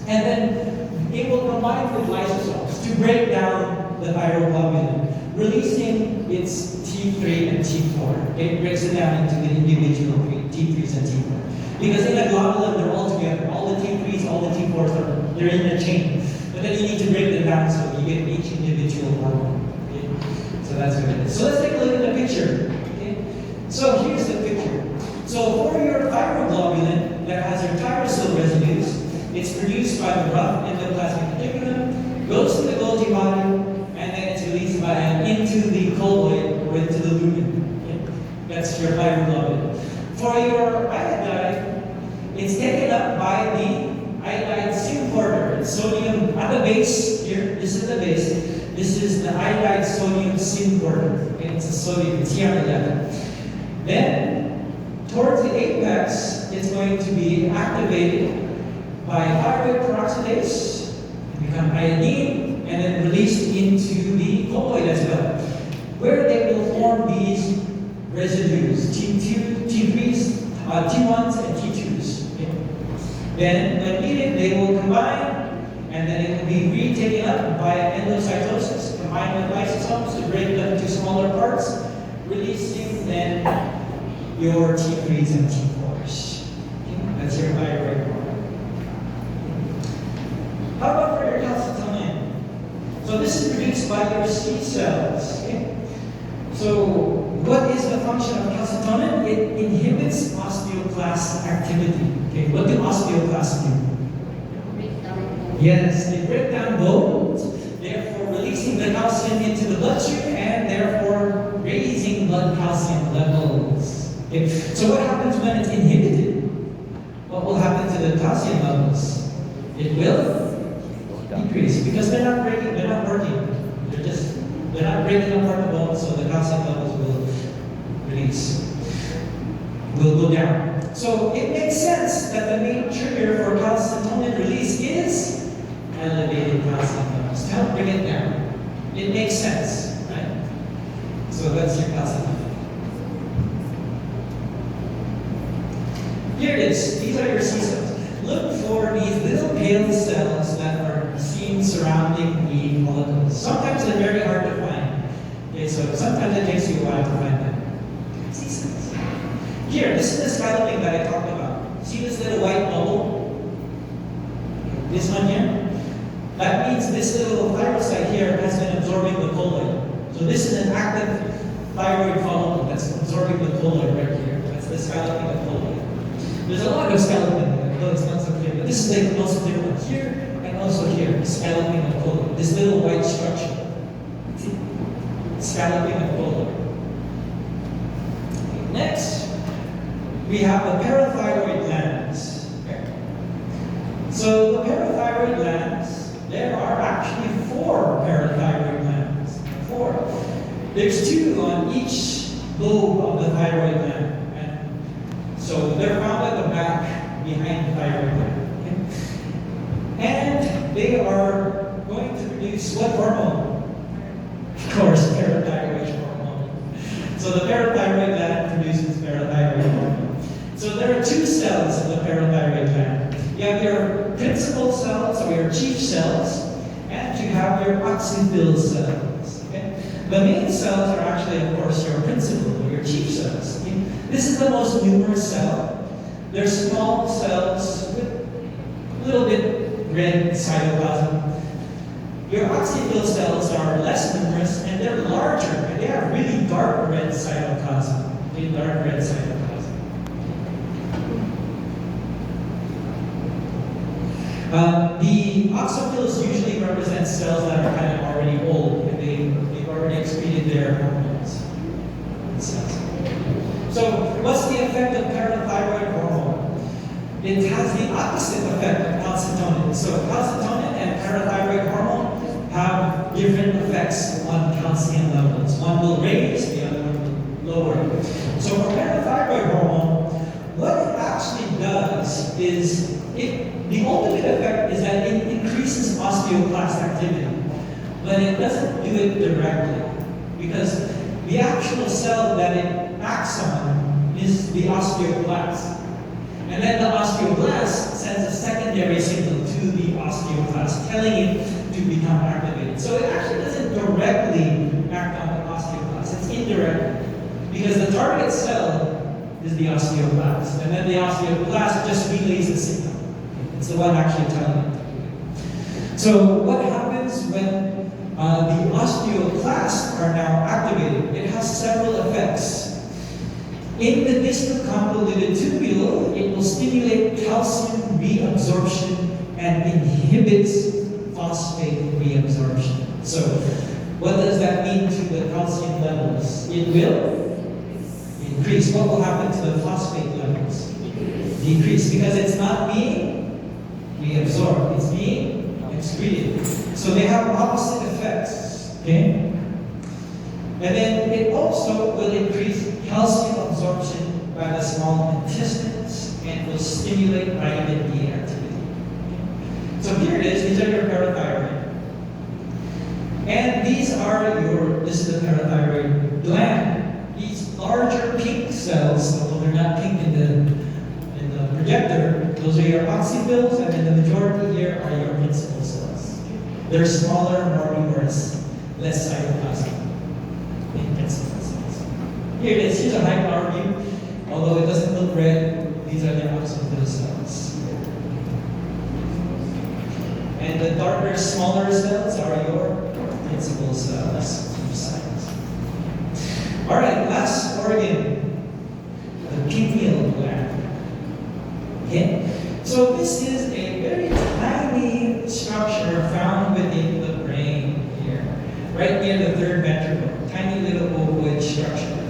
and then it will combine with lysosomes to break down the thyroglobulin, releasing its T3 and T4. It breaks it down into the individual T3s and T4. Because in a globulin, they're all together. All the T3s, all the T4s, they're in a chain. But then you need to break them down so you get each individual hormone. Okay? So that's what it is. So let's take a look at the picture. Okay? So here's the picture. So for your thyroglobulin that has your tyrosyl residues, it's produced by the rough endoplasmic reticulum, goes to the Golgi body, and then it's released into the colloid or into the lumen. Okay? That's your thyroglobulin. For your iodide, it's taken up by the iodide symporter. It's sodium at the base here. This is the base. This is the iodide sodium symporter. Okay? It's a sodium. It's here 11. Then towards the apex, it's going to be activated by thyroid peroxidase, become iodine, and then released into the colloid as well, where they will form these residues, T3s, T1s, and T2s. Okay? Then, when needed, they will combine, and then it will be retaken up by endocytosis, combined with lysosomes to break them into smaller parts, releasing then your T3s and T4s. Okay? That's your thyroid hormone. How about for your calcitonin? So this is produced by your C cells. Okay? So what is the function of calcitonin? It inhibits osteoclast activity. Okay? What do osteoclasts do? Yes, they break down bones, therefore releasing the calcium into the bloodstream and therefore raising blood calcium levels. Okay. So what happens when it's inhibited? What will happen to the calcium levels? It will decrease because they're not working. They're not breaking apart the bones, so the calcium levels will go down. So it makes sense that the main trigger for calcitonin release is elevated calcium levels. it down. It makes sense, right? So that's your calcium. Here it is. These are your C cells. Look for these little pale cells that are seen surrounding the follicles. Sometimes they're very hard to find. Okay, so sometimes it takes you a while to find them. C cells. Here, this is the scalloping that I talked about. See this little white bubble? This one here? That means this little thyrocyte here has been absorbing the colloid. So this is an active thyroid follicle that's absorbing the colloid right here. That's the scalloping of colloid. There's a lot of scalloping, though it's not so clear. But this is like the most clear one here and also here. The scalloping of colloid. This little white structure. See? Scalloping of colloid. Okay, next, we have the parathyroid glands. Okay. So the parathyroid glands, there are actually 4 parathyroid glands. 4. There's 2 on each lobe of the thyroid gland. So they're found at the back behind the thyroid gland. Okay? And they are going to produce what hormone? Of course, parathyroid hormone. So the parathyroid gland produces parathyroid hormone. So there are 2 cells in the parathyroid gland. You have your principal cells or your chief cells, and you have your oxyphil cells. Okay? The main cells are actually, of course, your principal or your chief cells. Okay? This is the most numerous cell. They're small cells with a little bit red cytoplasm. Your oxyphil cells are less numerous and they're larger and they have really dark red cytoplasm. Really dark red cytoplasm. The oxyphils usually represent cells that are kind of already old and they've already excreted their hormones. So, what's the effect of parathyroid hormone? It has the opposite effect of calcitonin. So, calcitonin and parathyroid hormone have different effects on calcium levels. One will raise, the other one will lower. So, for parathyroid hormone, what it actually does is, the ultimate effect is that it increases osteoclast activity, but it doesn't do it directly because the actual cell that it acts on is the osteoblast. And then the osteoblast sends a secondary signal to the osteoclast, telling it to become activated. So it actually doesn't directly act on the osteoblast, it's indirect. Because the target cell is the osteoblast. And then the osteoblast just relays the signal. It's the one actually telling it. So what happens when the osteoclasts are now activated? It has several effects. In the distal convoluted tubule, it will stimulate calcium reabsorption and inhibits phosphate reabsorption. So, what does that mean to the calcium levels? It will increase. What will happen to the phosphate levels? Decrease, because it's not being reabsorbed, it's being excreted. So they have opposite effects. Okay? And then it also will increase calcium absorption by the small intestines and will stimulate vitamin D activity. So here it is, these are your parathyroid. And these are this is the parathyroid gland. These larger pink cells, although they're not pink in the projector, those are your oxyphils, and then the majority here are your principal cells. They're smaller, more numerous, less cytoplasm. Here it is, here's a high power view. Although it doesn't look red, these are the oxyphil cells. And the darker, smaller cells are your principal cells. Alright, last organ, the pineal gland. Okay? So this is a very tiny structure found within the brain here. Right near the third ventricle. Tiny little ovoid structure.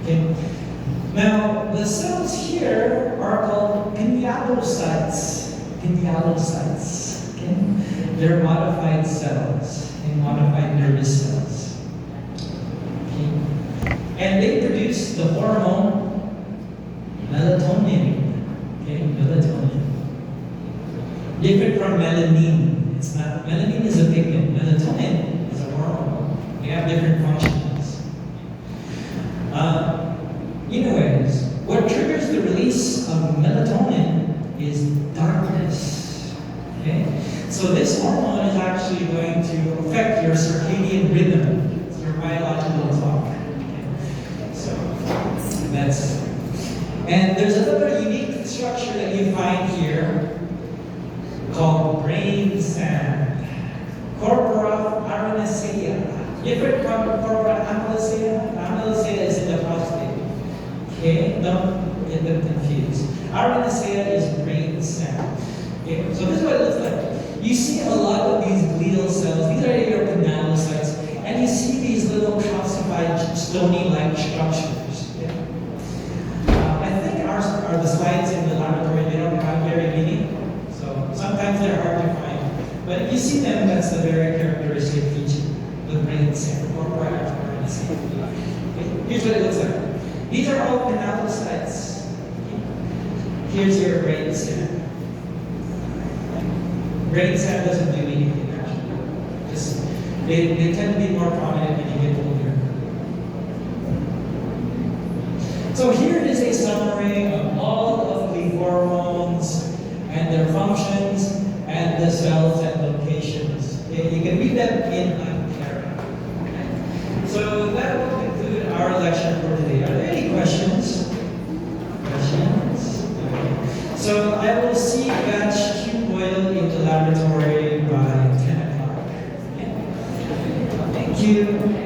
Okay. Now, the cells here are called pinealocytes. Pinealocytes. Okay. They're modified cells, and modified nervous cells. Okay. And they produce the hormone melatonin. Okay, melatonin. Different from melanin. It's not. Melanin is a pigment. Different from corpora amylosea. Amylosea is in the prostate. Okay, don't get them confused. Aromaticea is brain cell. Okay, so this is what it looks like. You see a lot of these glial cells. These are your granulocytes, and you see these little calcified, stony-like structures. Okay? I think the slides in the laboratory, they don't have very many, so sometimes they're hard to find. But if you see them, that's the very characteristic feature, the brain cell, corpora aromaticea. Okay? Here's what it looks like. These are all granulocytes. Here's your brain cell. Brain cell doesn't do anything actually. Just they tend to be more prominent when you get older. So here is a summary of all of the hormones and their functions and the cells and locations. Okay, you can read them in Ontario. Okay. So that will conclude our lecture for today. Are there any questions? Questions? Okay. So I will see batch Q Boyle in the laboratory by 10 o'clock. Okay. Thank you.